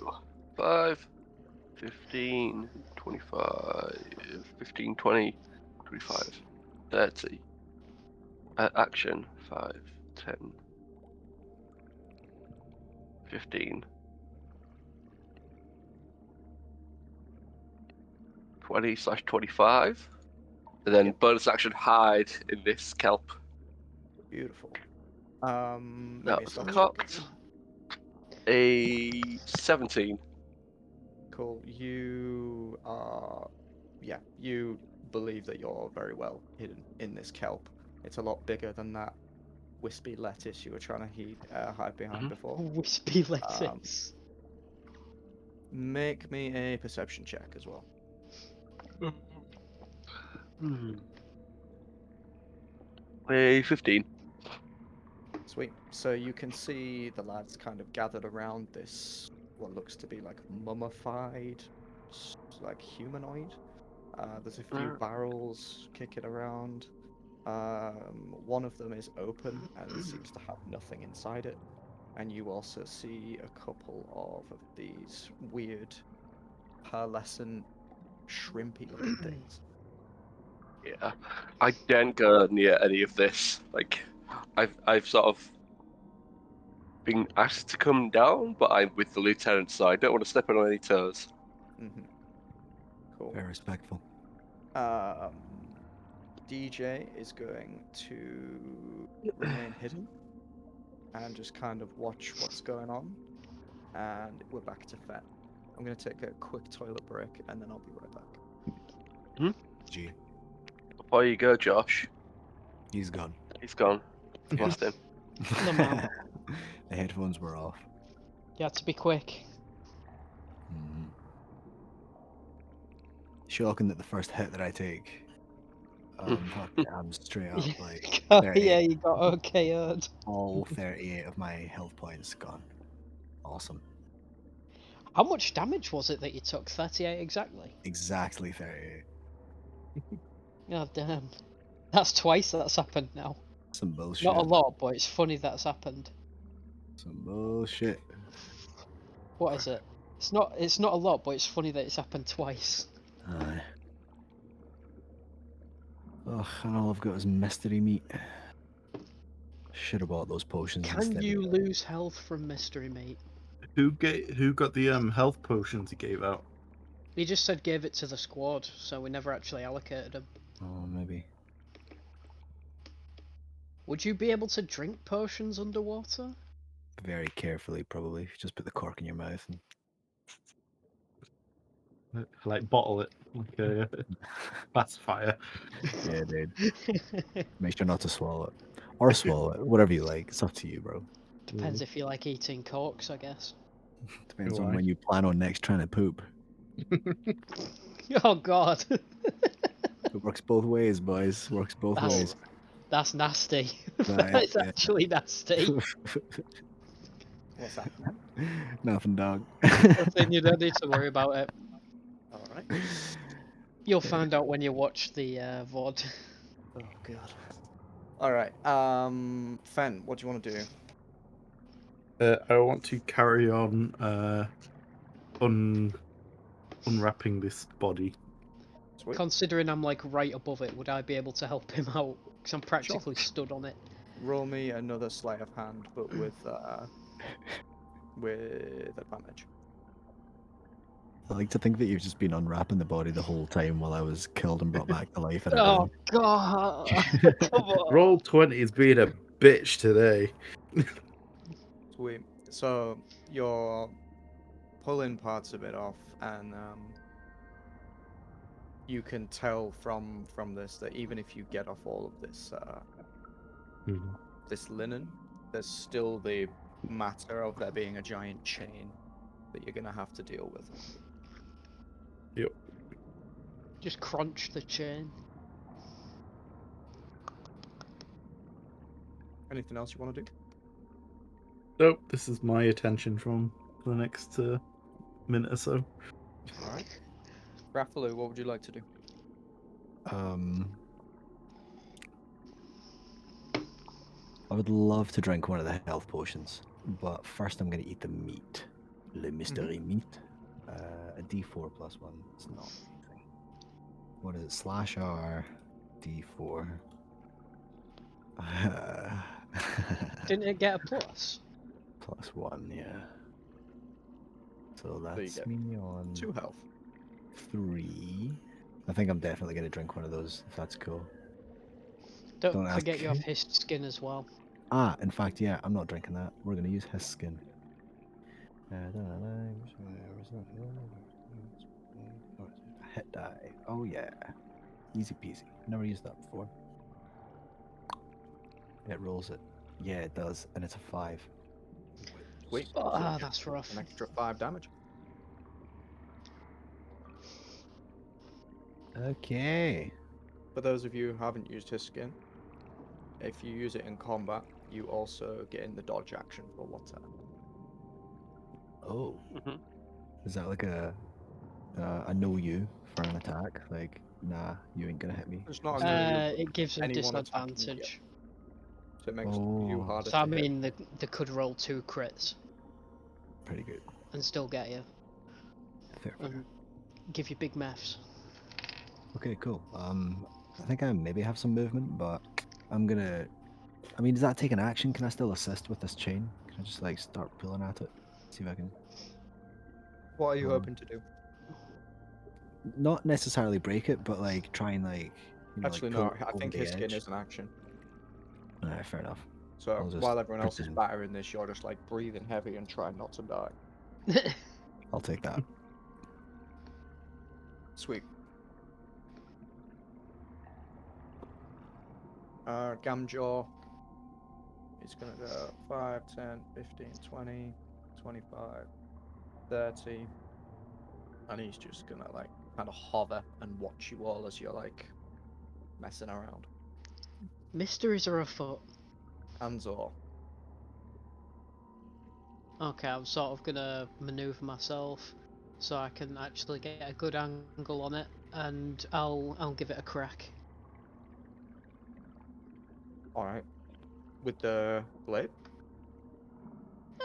5, 15, 25, 15, 20, 25, 30. Action 5, 10, 15, 20/25. And then bonus action hide in this kelp. Beautiful. That Maybe was stealth check. cocked. A 17. Cool. You are, yeah, you believe that you're very well hidden in this kelp. It's a lot bigger than that wispy lettuce you were trying to hide behind before. Wispy lettuce. Make me a perception check as well. A 15. Sweet. So you can see the lads kind of gathered around this, what looks to be like mummified, like humanoid. There's a few barrels kicking around. One of them is open and seems to have nothing inside it. And you also see a couple of these weird, pearlescent, shrimpy-looking things. Yeah, I daren't go near any of this. Like, I've sort of been asked to come down, but I'm with the lieutenant, so I don't want to step on any toes. Mm-hmm. Cool. Very respectful. DJ is going to remain hidden and just kind of watch what's going on. And we're back to Fen. I'm going to take a quick toilet break and then I'll be right back. G. Before you go, Josh, He's gone. he's gone. Lost him. No, man. The headphones were off. You had to be quick. Mhm. Shocking that the first hit that I take, I'm straight up like Yeah, 38, you got OKO'd. all 38 of my health points gone. Awesome. How much damage was it that you took? 38 exactly? Exactly 38. God damn. That's twice that's happened now. Some bullshit. Not a lot, but it's funny that's happened. Some bullshit. What is it? It's not a lot, but it's funny that it's happened twice. Aye. Ugh, and all I've got is mystery meat. Should have bought those potions Can instead. you lose health from mystery meat? Who got the health potions he gave out? He just said gave it to the squad, so we never actually allocated them. Oh, maybe. Would you be able to drink potions underwater? Very carefully, probably. Just put the cork in your mouth and Like bottle it like a pacifier. yeah, dude. Make sure not to swallow it. Or swallow it. Whatever you like. It's up to you, bro. Depends if you like eating corks, I guess. Depends Do on I? when you plan on next trying to poop. Oh god. It works both ways, boys. Works both That's- ways. That's nasty. Right, That's yeah. actually nasty. What's that? Nothing, dog. Nothing, you don't need to worry about it. Alright. You'll find out when you watch the VOD. Oh, God. Alright, Fen, what do you want to do? I want to carry on unwrapping this body. Sweet. Considering I'm like right above it, would I be able to help him out? Because I'm practically stood on it. Roll me another sleight of hand, but with advantage. I like to think that you've just been unwrapping the body the whole time while I was killed and brought back to life. And Oh god! Come on. Roll 20 is being a bitch today. Sweet. So you're pulling parts of it off, and you can tell from this that even if you get off all of this this linen, there's still the matter of there being a giant chain that you're gonna have to deal with. Yep. Just crunch the chain. Anything else you want to do? Nope, this is my attention from the next minute or so. All right. Frafilu, what would you like to do? I would love to drink one of the health potions, but first I'm going to eat the meat. Le mystery meat. A D4 plus 1. It's not anything. What is it? /R D4. Didn't it get a plus? Plus 1, yeah. So There you that's go. me on 2 health. 3. I think I'm definitely going to drink one of those, if that's cool. Don't Don't ask. forget you have his skin as well. Ah, in fact, yeah, I'm not drinking that. We're going to use his skin. Hit die. Oh, yeah. Easy peasy. Never used that before. It rolls it. Yeah, it does. And it's a 5. Sweet. Ah, that's rough. An extra 5 damage. Okay. For those of you who haven't used his skin, if you use it in combat, you also get in the dodge action for 1 turn. Oh, Mhm. is that like a know you for an attack? Like, nah, you ain't gonna hit me. It's not a Stop. know you, It gives him anyone attacking you, disadvantage. so it makes you Oh, harder So I to hit. mean, they could roll 2 crits pretty good. and still get you, Fair. and give you big maths. Okay, cool. I think I maybe have some movement, but I'm gonna. I mean, does that take an action? Can I still assist with this chain? Can I just like start pulling at it? See if I can. What are you Um, hoping to do? Not necessarily break it, but like try and like Actually, like no. pull it I over think the his skin edge. is an action. Alright, fair enough. So I'll just while everyone else is pretend. battering this, you're just like breathing heavy and trying not to die. I'll take that. Sweet. Gamjaw is going to go 5, 10, 15, 20, 25, 30. And he's just going to like kind of hover and watch you all as you're like messing around. Mysteries are afoot. An-Zaw. Okay, I'm sort of gonna maneuver myself so I can actually get a good angle on it, and I'll give it a crack. Alright. With the blade? Uh,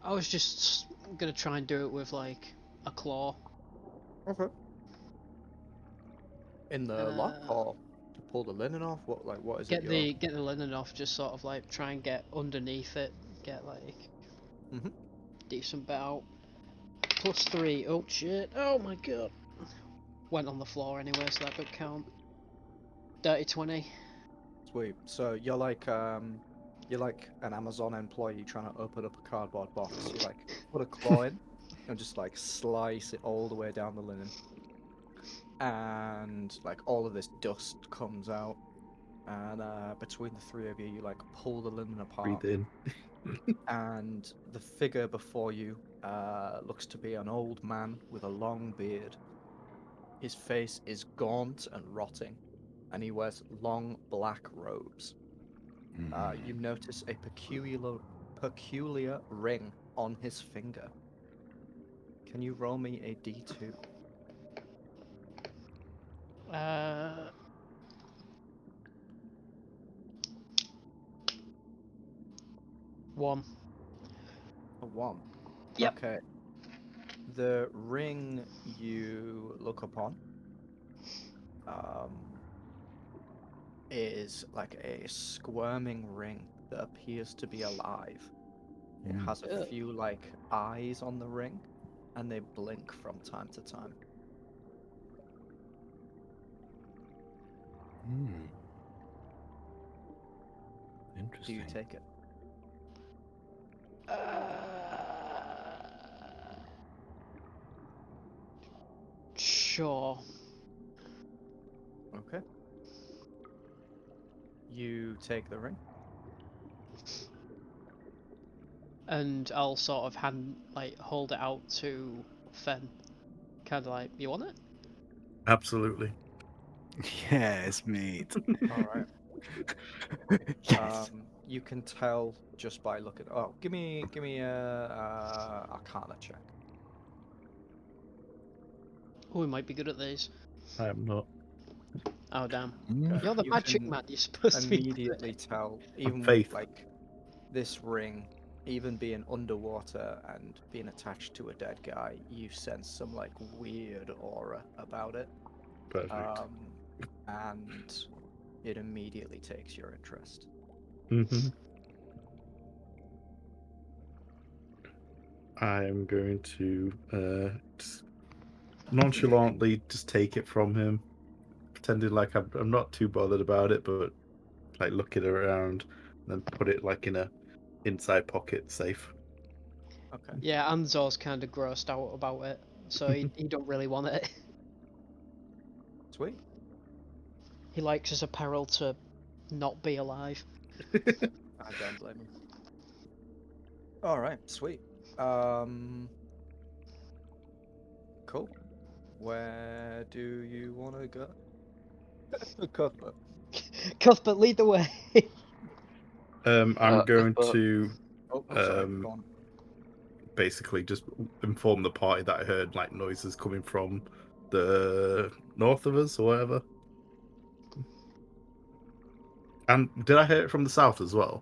I was just gonna try and do it with like a claw. Okay. In the lock Uh, or to pull the linen off? What is it you're... get the linen off, just sort of like try and get underneath it, get like Mhm. decent bit out. +3. Oh shit! Oh my god! Went on the floor anyway, so that don't count. Dirty 20. Sweet. So you're like an Amazon employee trying to open up a cardboard box. You like put a claw in and just like slice it all the way down the linen. And like all of this dust comes out. And between the three of you, you like pull the linen apart. Breathe in. And the figure before you looks to be an old man with a long beard. His face is gaunt and rotting, and he wears long black robes. You notice a peculiar ring on his finger. Can you roll me a d2? Uh, 1. A 1. Yep. Okay. The ring you look upon um, is like a squirming ring that appears to be alive. It has a Ugh. few like eyes on the ring, and they blink from time to time. Do Interesting. you take it? Sure. Okay. You take the ring. And I'll sort of hold it out to Fen. Kind of like, you want it? Absolutely. Yes, mate. All right. Yes. You can tell just by looking. Oh, give me a Arcana check. Oh, we might be good at these. I am not. Oh, damn. Mm. You're the You magic can man, you're supposed to be good at immediately it. tell, I'm even faith. like this ring, even being underwater and being attached to a dead guy, you sense some like weird aura about it. Perfect. And it immediately takes your interest. hmm I'm going to just nonchalantly just take it from him, pretending like I'm not too bothered about it, but like look it around and then put it like in a inside pocket safe. Okay. Yeah, An-Zaw's kind of grossed out about it, so he don't really want it. Sweet. He likes his apparel to not be alive. I don't blame you. All right. Sweet. Cool. Where do you want to go? Cuthbert. Cuthbert, lead the way. I'm going Cuthbert. to Oh, sorry. Go on. basically just inform the party that I heard like noises coming from the north of us or whatever. And did I hear it from the south as well?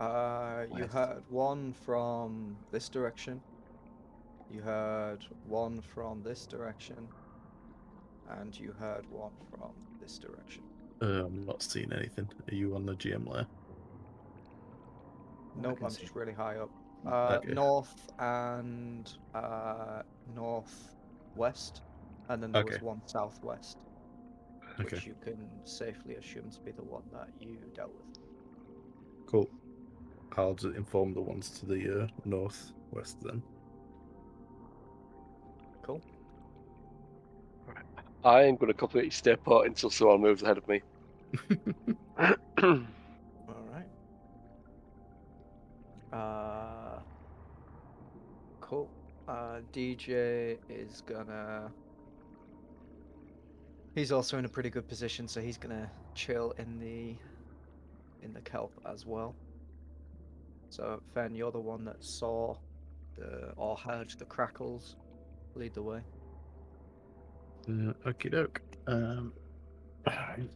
You West. heard one from this direction. You heard one from this direction. And you heard one from this direction. I'm not seeing anything. Are you on the GM layer? Nope, can I'm see. just really high up. Okay. North and northwest, and then there was Okay. one southwest, Okay. which you can safely assume to be the one that you dealt with. Cool. I'll just inform the ones to the northwest then. Cool. I am going to completely stay put until someone moves ahead of me. All right. Cool. DJ is gonna. He's also in a pretty good position, so he's gonna chill in the kelp as well. So Fen, you're the one that saw or heard the crackles. Lead the way. Okie doke. Alright.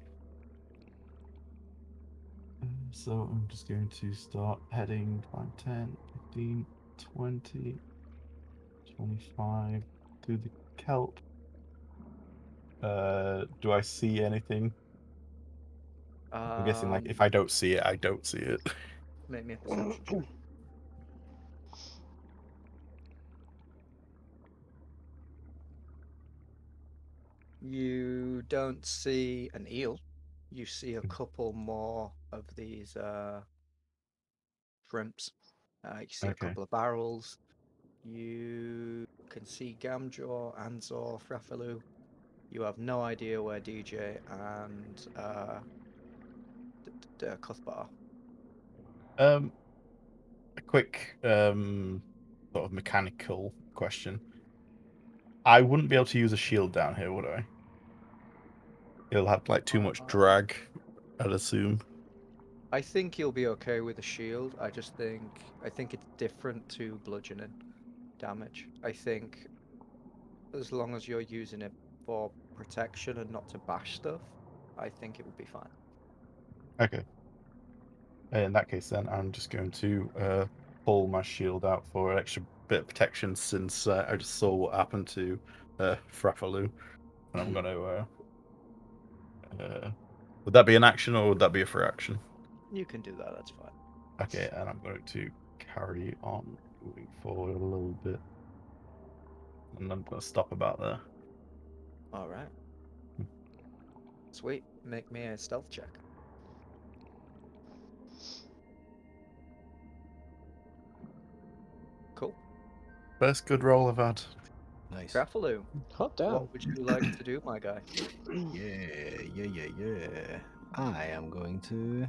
So I'm just going to start heading 5, 10, 15, 20, 25 through the kelp. Do I see anything? I'm guessing like if I don't see it, I don't see it. Make me a perception check. You don't see an eel. You see a couple more of these shrimps. You see a Okay. couple of barrels. You can see Gamjaw, An-Zaw, Frafilu. You have no idea where DJ and Cuthbert are. A quick sort of mechanical question. I wouldn't be able to use a shield down here, would I? It'll have like too much drag, I'd assume. I think you'll be okay with a shield. I think it's different to bludgeoning damage. I think as long as you're using it for protection and not to bash stuff, I think it will be fine. Okay. In that case, then I'm just going to pull my shield out for an extra bit of protection, since I just saw what happened to Frafilu, and I'm going to. Would that be an action or would that be a free action? You can do that. That's fine. Okay, and I'm going to carry on moving forward a little bit, and I'm going to stop about there. All right. Sweet. Make me a stealth check. Cool. First good roll I've had. Nice. Frafilu, Hot damn. what would you like to do, my guy? Yeah. I am going to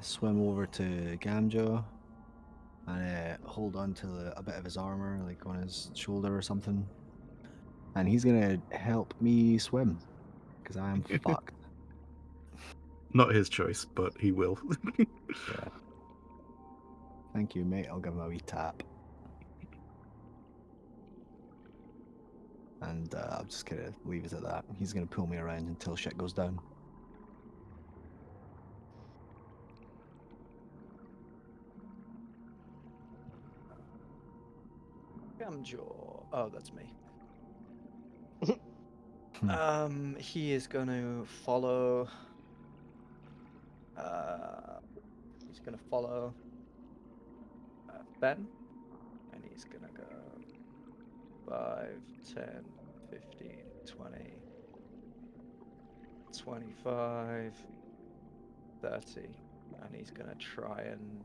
swim over to Gamjo and hold on to a bit of his armor, like on his shoulder or something. And he's gonna help me swim because I am fucked. Not his choice, but he will. Yeah. Thank you, mate. I'll give him a wee tap. And I'm just gonna leave it at that. He's gonna pull me around until shit goes down. Gamjaw. Oh, that's me. He is going to follow. He's going to follow Ben, and he's going to go 5, 10, 15, 20, 25, 30, and he's going to try and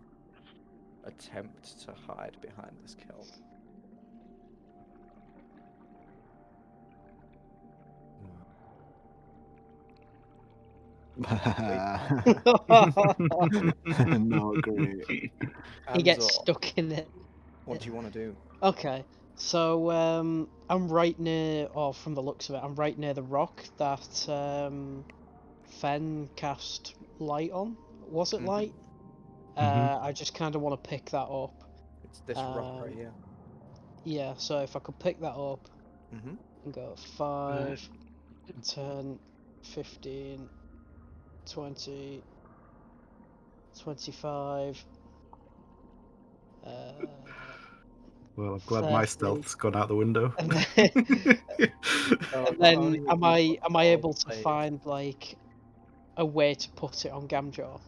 attempt to hide behind this kelp. No, great. He gets An-Zaw, stuck in it. what do you want to do? Okay. So I'm right near, or from the looks of it, I'm right near the rock that Fen cast light on. Was it Mhm. light? Mhm. I just kind of want to pick that up. It's this rock right Um, here. Yeah, so if I could pick that up Mm-hmm. and go 5, 10, 15, 20, 25, Well, I'm glad my 30, stealth's gone out the window. and then, So and not then only have am you I got am I your able to blade- find like a way to put it on Gamjaw?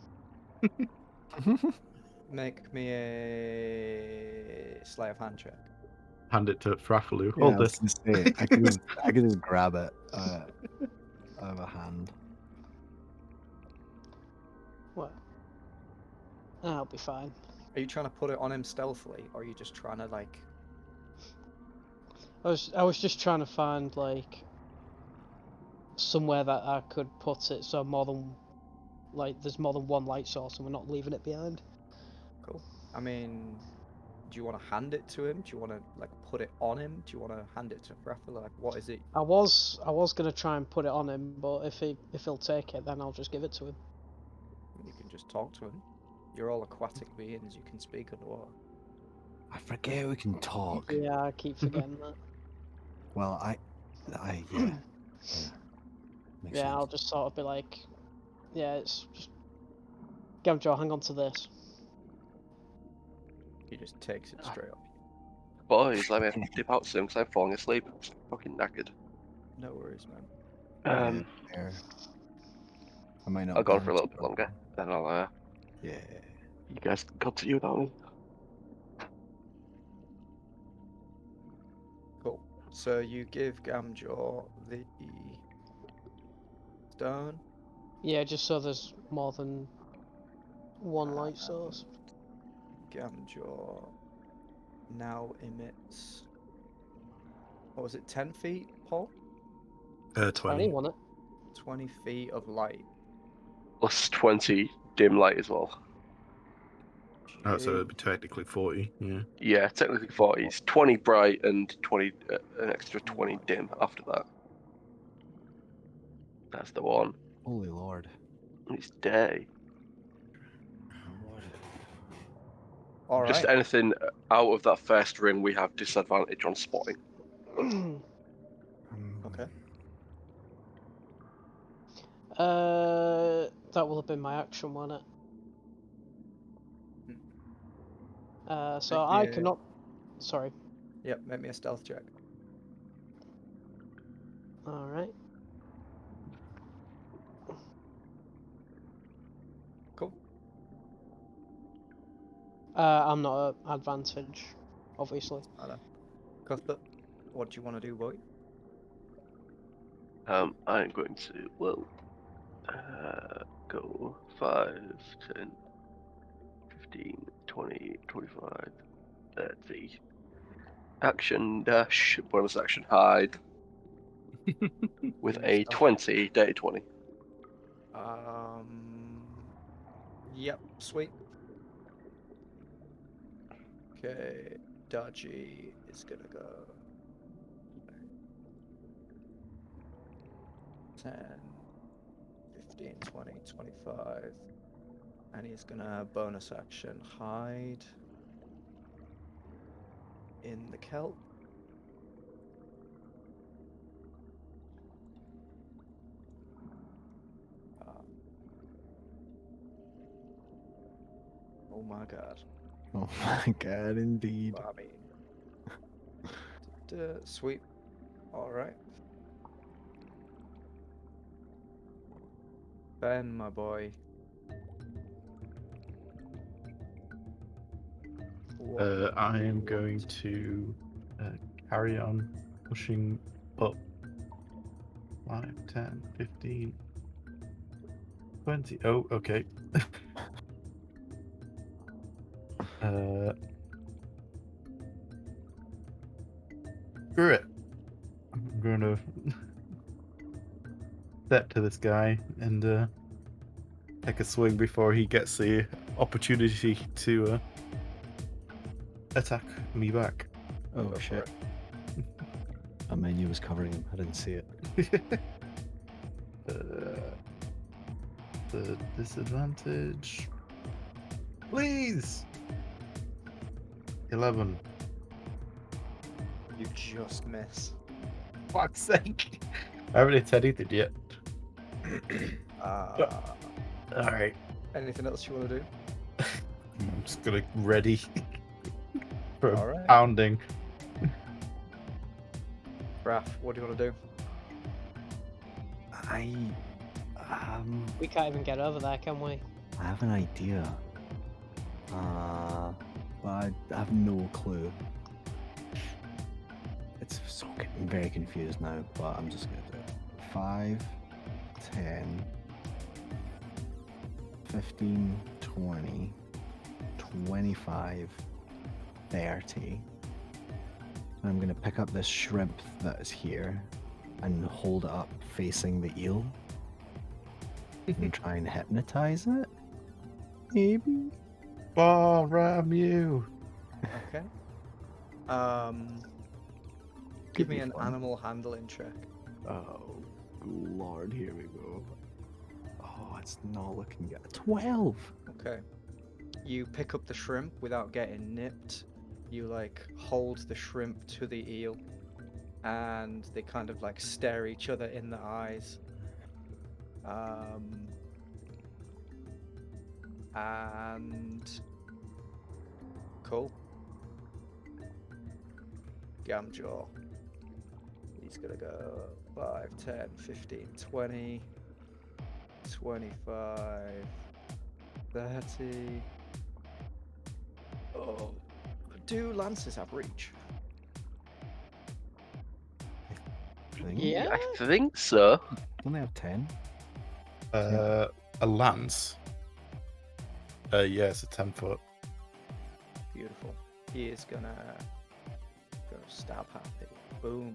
Make me a sleight of hand check. Hand it to Frafilu. Yeah, Hold I was this. gonna say I could just grab it out of a hand. Well, that'll be fine. Are you trying to put it on him stealthily, or are you just trying to like? I was just trying to find like somewhere that I could put it so there's more than one light source and we're not leaving it behind. Cool. I mean, do you want to hand it to him? Do you want to like put it on him? Do you want to hand it to Frafilu? Like, what is it? I was gonna try and put it on him, but if he'll take it, then I'll just give it to him. You can just talk to him. You're all aquatic beings. You can speak underwater. I forget we can talk. Yeah, I keep forgetting that. Well, yeah. Makes Yeah, I'll sense. just sort of be like, yeah, it's just Gamjaw, hang on to this. He just takes it straight off. Boys, let me dip out soon because I'm falling asleep. Fucking knackered. No worries, man. Yeah, fair. I might not. I'll go on be for a little bit longer, then I'll. Yeah. You guys can continue without me. Cool. So you give Gamjaw the stone. Yeah, just so there's more than one light source. Gamjaw now emits. What was it? 10 feet, Paul? 20. Want it? 20 feet of light. Plus 20 dim light as well. Oh, so Gee. it'd be technically 40. Yeah. Yeah, technically 40. It's 20 bright and 20, an extra 20 dim after that. That's the one. Holy Lord. And it's day. All Just right. anything out of that first ring, we have disadvantage on spotting. Okay. That will have been my action, won't it? So Make me I a- cannot. Sorry. Yep, make me a stealth check. All right. Cool. I'm not at advantage, obviously. I know. Cuthbert, what do you want to do, boy? I'm going to, go 5, 10, 15, 20, 25, 30. Action dash, bonus action hide. With a 20, day 20. Yep, sweet. Okay, Dar-Jee is gonna go 10, 15, 20, 25, and he's gonna bonus action hide in the kelp. Oh my god. Oh my god, indeed. I mean, sweet. All right. Ben, my boy. I am going to carry on pushing up 5, 10, 15, 20. Oh, okay. Screw it. I'm going to step to this guy and take a swing before he gets the opportunity to attack me back. Oh Go for shit. A menu was covering him. I didn't see it. The disadvantage. Please! 11. You just miss. Fuck's sake. I haven't hit anything yet. Alright. Anything else you want to do? I'm just gonna ready for a Alright. pounding. Raph, what do you want to do? We can't even get over there, can we? I have an idea. But I have no clue. I'm very confused now, but I'm just gonna do it. 5, 10, 15, 20, 25, 30. And I'm gonna pick up this shrimp that is here and hold it up facing the eel and try and hypnotize it. Maybe. Baramu. Okay. Give me an animal handling check. Oh, Lord, here we go. Oh, it's not looking good. 12! Okay. You pick up the shrimp without getting nipped. You like hold the shrimp to the eel, and they kind of like stare each other in the eyes. And cool. An-Zaw. He's gonna go 5, 10, 15, 20, 25, 30. Oh, do lances have reach? Yeah. I think so. Don't they have 10? A lance. Yeah, it's a 10-foot. Beautiful. He is gonna go stab happy. Boom.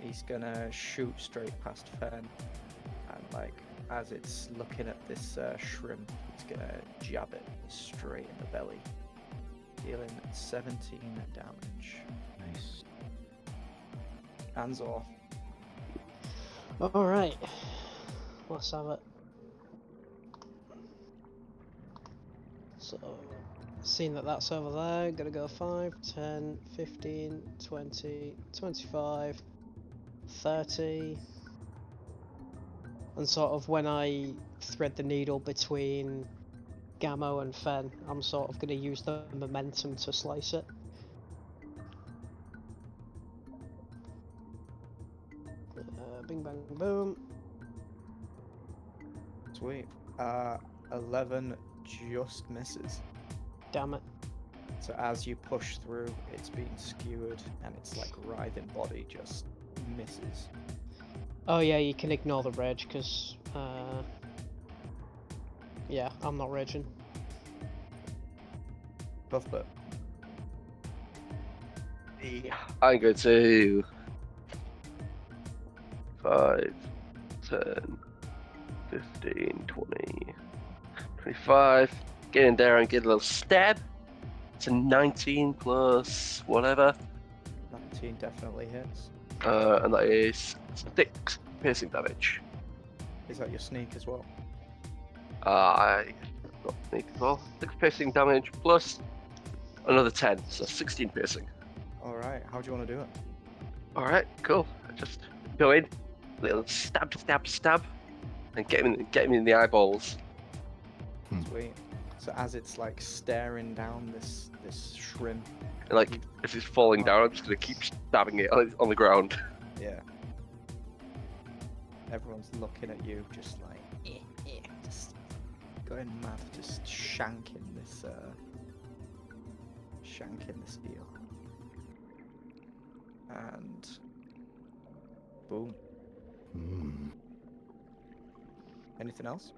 He's gonna shoot straight past Fen, and like as it's looking at this shrimp, he's gonna jab it straight in the belly, dealing 17 damage. Nice. An-Zaw. Alright. Let's have it. So, seeing that that's over there, gonna go 5, 10, 15, 20, 25, 30. And sort of when I thread the needle between Gamo and Fen, I'm sort of gonna use the momentum to slice it. Bing bang boom. Sweet. 11 just misses. Damn it. So as you push through, it's being skewered, and its like writhing body just misses. Oh yeah, you can ignore the rage, because, yeah, I'm not raging. Cuthbert. I'm going to 5, 10, 15, 20, 25. Get in there and get a little stab. It's a 19 plus whatever. 19 definitely hits. And that is 6 piercing damage. Is that your sneak as well? I got sneak as well. 6 piercing damage plus another 10, so 16 piercing. Alright, how do you want to do it? Alright, cool. Just go in, little stab, stab, stab, and get him in the eyeballs. Sweet. So as it's like staring down this shrimp, And like, if he's falling down, I'm just gonna keep stabbing it on the ground. yeah. Everyone's looking at you, just like, just going mad, just shanking this eel. And boom. Anything else?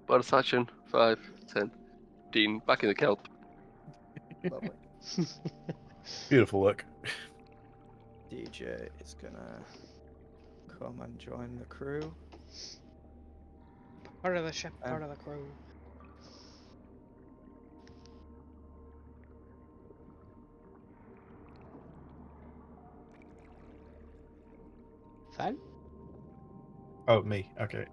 Bonus action, 5, 10, 15, back in the kelp. Lovely. Beautiful work. DJ is gonna come and join the crew. Part of the ship, part of the crew. Fine. Oh, me. Okay.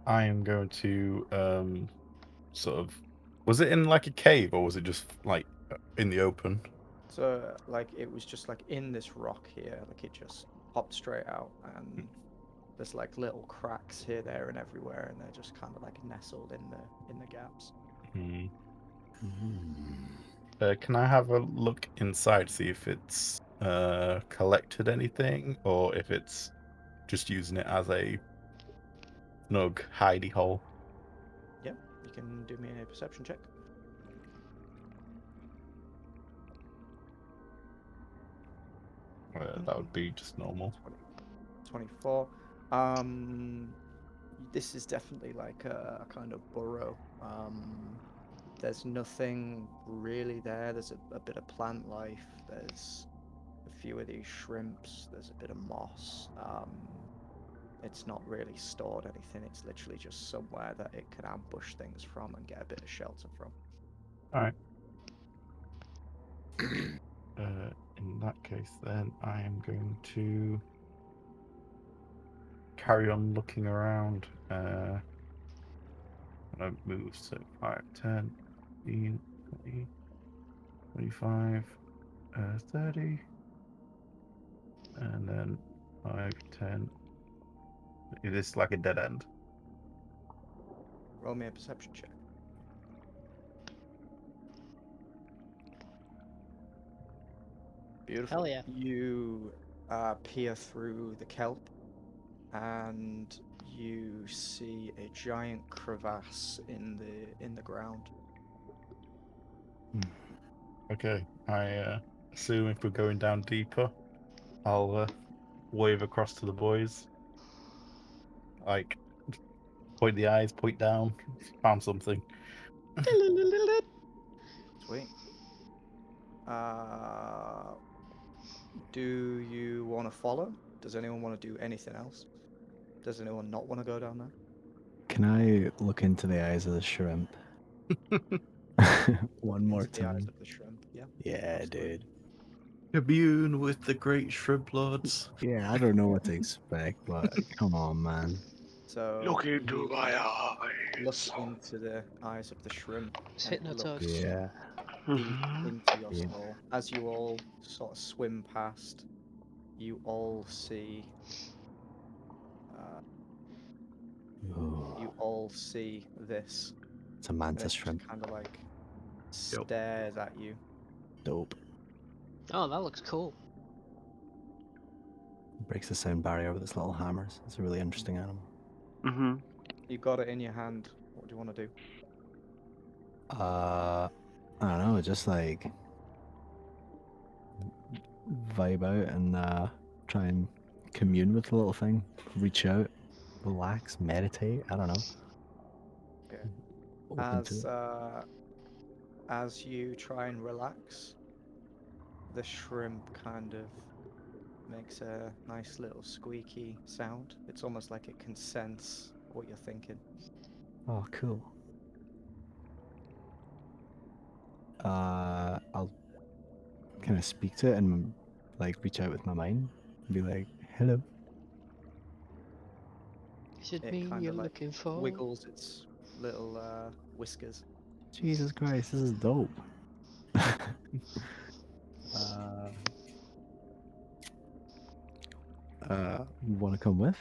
I am going to sort of. Was it in like a cave or was it just like in the open? So like it was just like in this rock here, like it just popped straight out, and there's like little cracks here, there, and everywhere, and they're just kind of like nestled in the gaps. Hmm. Hmm. Can I have a look inside, see if it's collected anything or if it's just using it as a snug hidey hole? Yeah, you can do me a perception check. That would be just normal. 20, 24. This is definitely like a kind of burrow. There's nothing really there. There's a bit of plant life. There's a few of these shrimps. There's a bit of moss. It's not really stored anything. It's literally just somewhere that it can ambush things from and get a bit of shelter from. All right. In that case, then I am going to carry on looking around. And I move so 5, 10, 15, 20, 25, 30, and then 5, 10. It is like a dead end. Roll me a perception check. Beautiful. Hell yeah. You peer through the kelp, and you see a giant crevasse in the ground. Okay, I assume if we're going down deeper, I'll wave across to the boys. Like, point the eyes, point down, found something. Sweet. Do you want to follow? Does anyone want to do anything else? Does anyone not want to go down there? Can I look into the eyes of the shrimp one more Into the eyes time? of the shrimp, yeah? Yeah, Absolutely. dude. Commune with the great shrimp lords. Yeah, I don't know what to expect, but come on, man. So Look into you my look eyes. into the eyes of the shrimp, It's and it looks hypnotized. Yeah. deep into your Yeah. soul. As you all sort of swim past, you all see uh, Ooh, you all see this, it's a and mantis it just shrimp. kind of like stares at you. Dope. Oh, that looks cool. Breaks the sound barrier with its little hammers. It's a really interesting animal. Mm-hmm. You got it in your hand. What do you want to do? I don't know, just like vibe out and try and commune with the little thing. Reach out, relax, meditate. I don't know. Okay. Open to it. As you try and relax, the shrimp kind of makes a nice little squeaky sound. It's almost like it can sense what you're thinking. Oh, cool. I'll kind of speak to it and like reach out with my mind and be like, hello. Is it It me kind you're of like looking for? wiggles its little whiskers. Jesus Christ, this is dope. You want to come with?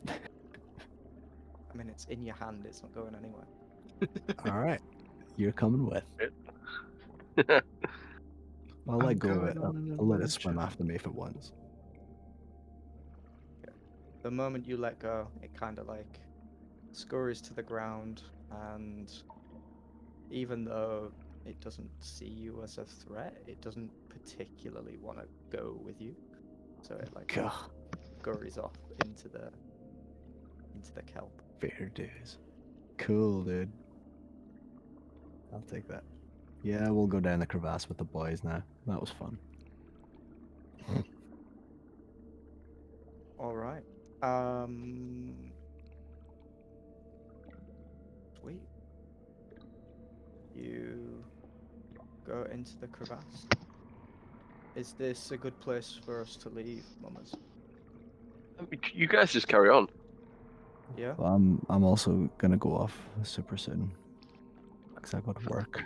I mean, it's in your hand. It's not going anywhere. All right, you're coming with. I'll let go of it. I'll let it swim after me if it wants. Okay. The moment you let go, it kind of like scurries to the ground, and even though it doesn't see you as a threat, it doesn't particularly want to go with you. So it like Gah, scurries off into the kelp. fair dues. Cool, dude. I'll take that. Yeah, we'll go down the crevasse with the boys now. That was fun. All right. Sweet. You go into the crevasse, Is this a good place for us to leave, Mummers? You guys just carry on. Yeah? Well, I'm also gonna go off super soon because I got to work.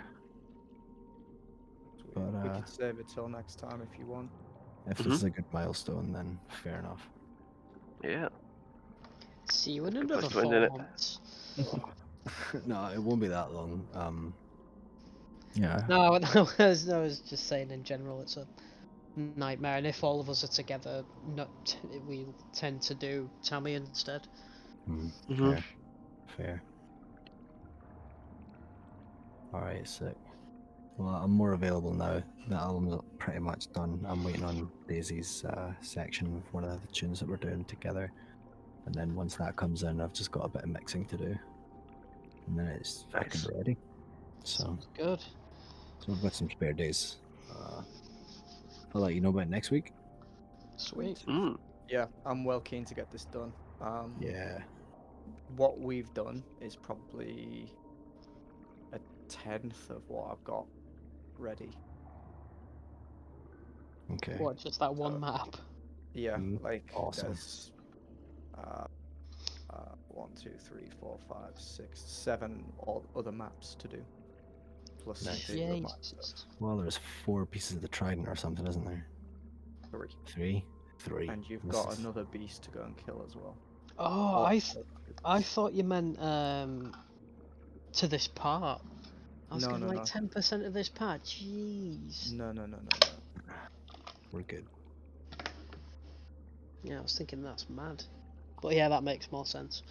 Sweet. But We could save it till next time if you want. if this is a good milestone, then fair enough. Yeah. See you in Good another place to end, innit? 4 months. No, it won't be that long. Yeah. No, I was just saying in general, it's a nightmare, and if all of us are together, we tend to do Tammy instead. Fair. Fair. Alright, sick. Well, I'm more available now. The album's pretty much done. I'm waiting on Daisy's section of one of the tunes that we're doing together. And then once that comes in, I've just got a bit of mixing to do. And then it's fucking Nice. ready. So, Sounds good. so we've got some spare days. I'll let you know about next week. Sweet. Mm. Yeah, I'm well keen to get this done. Yeah. What we've done is probably a tenth of what I've got ready. Okay. What, just that one map? Yeah, like Awesome. there's 1, 2, 3, 4, 5, 6, 7 all other maps to do. Plus some Nice. bigger maps. Jesus. Well, there's 4 pieces of the Trident or something, isn't there? 3. 3. And you've This got is- another beast to go and kill as well. Oh, Or- I thought you meant to this part. I was No, going no, like no. 10% of this part. Jeez. No, no, no, no, no. We're good. Yeah, I was thinking that's mad. But yeah, that makes more sense.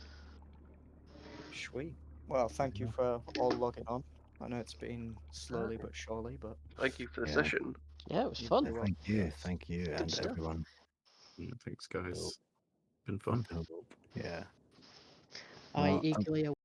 Sweet. Well, thank you for all logging on. I know it's been slowly but surely, but Thank you for the Yeah. session. Yeah, it was you fun. do well. Thank you, Good and stuff. everyone. Thanks, guys. Been fun. Yeah. I Well, eagerly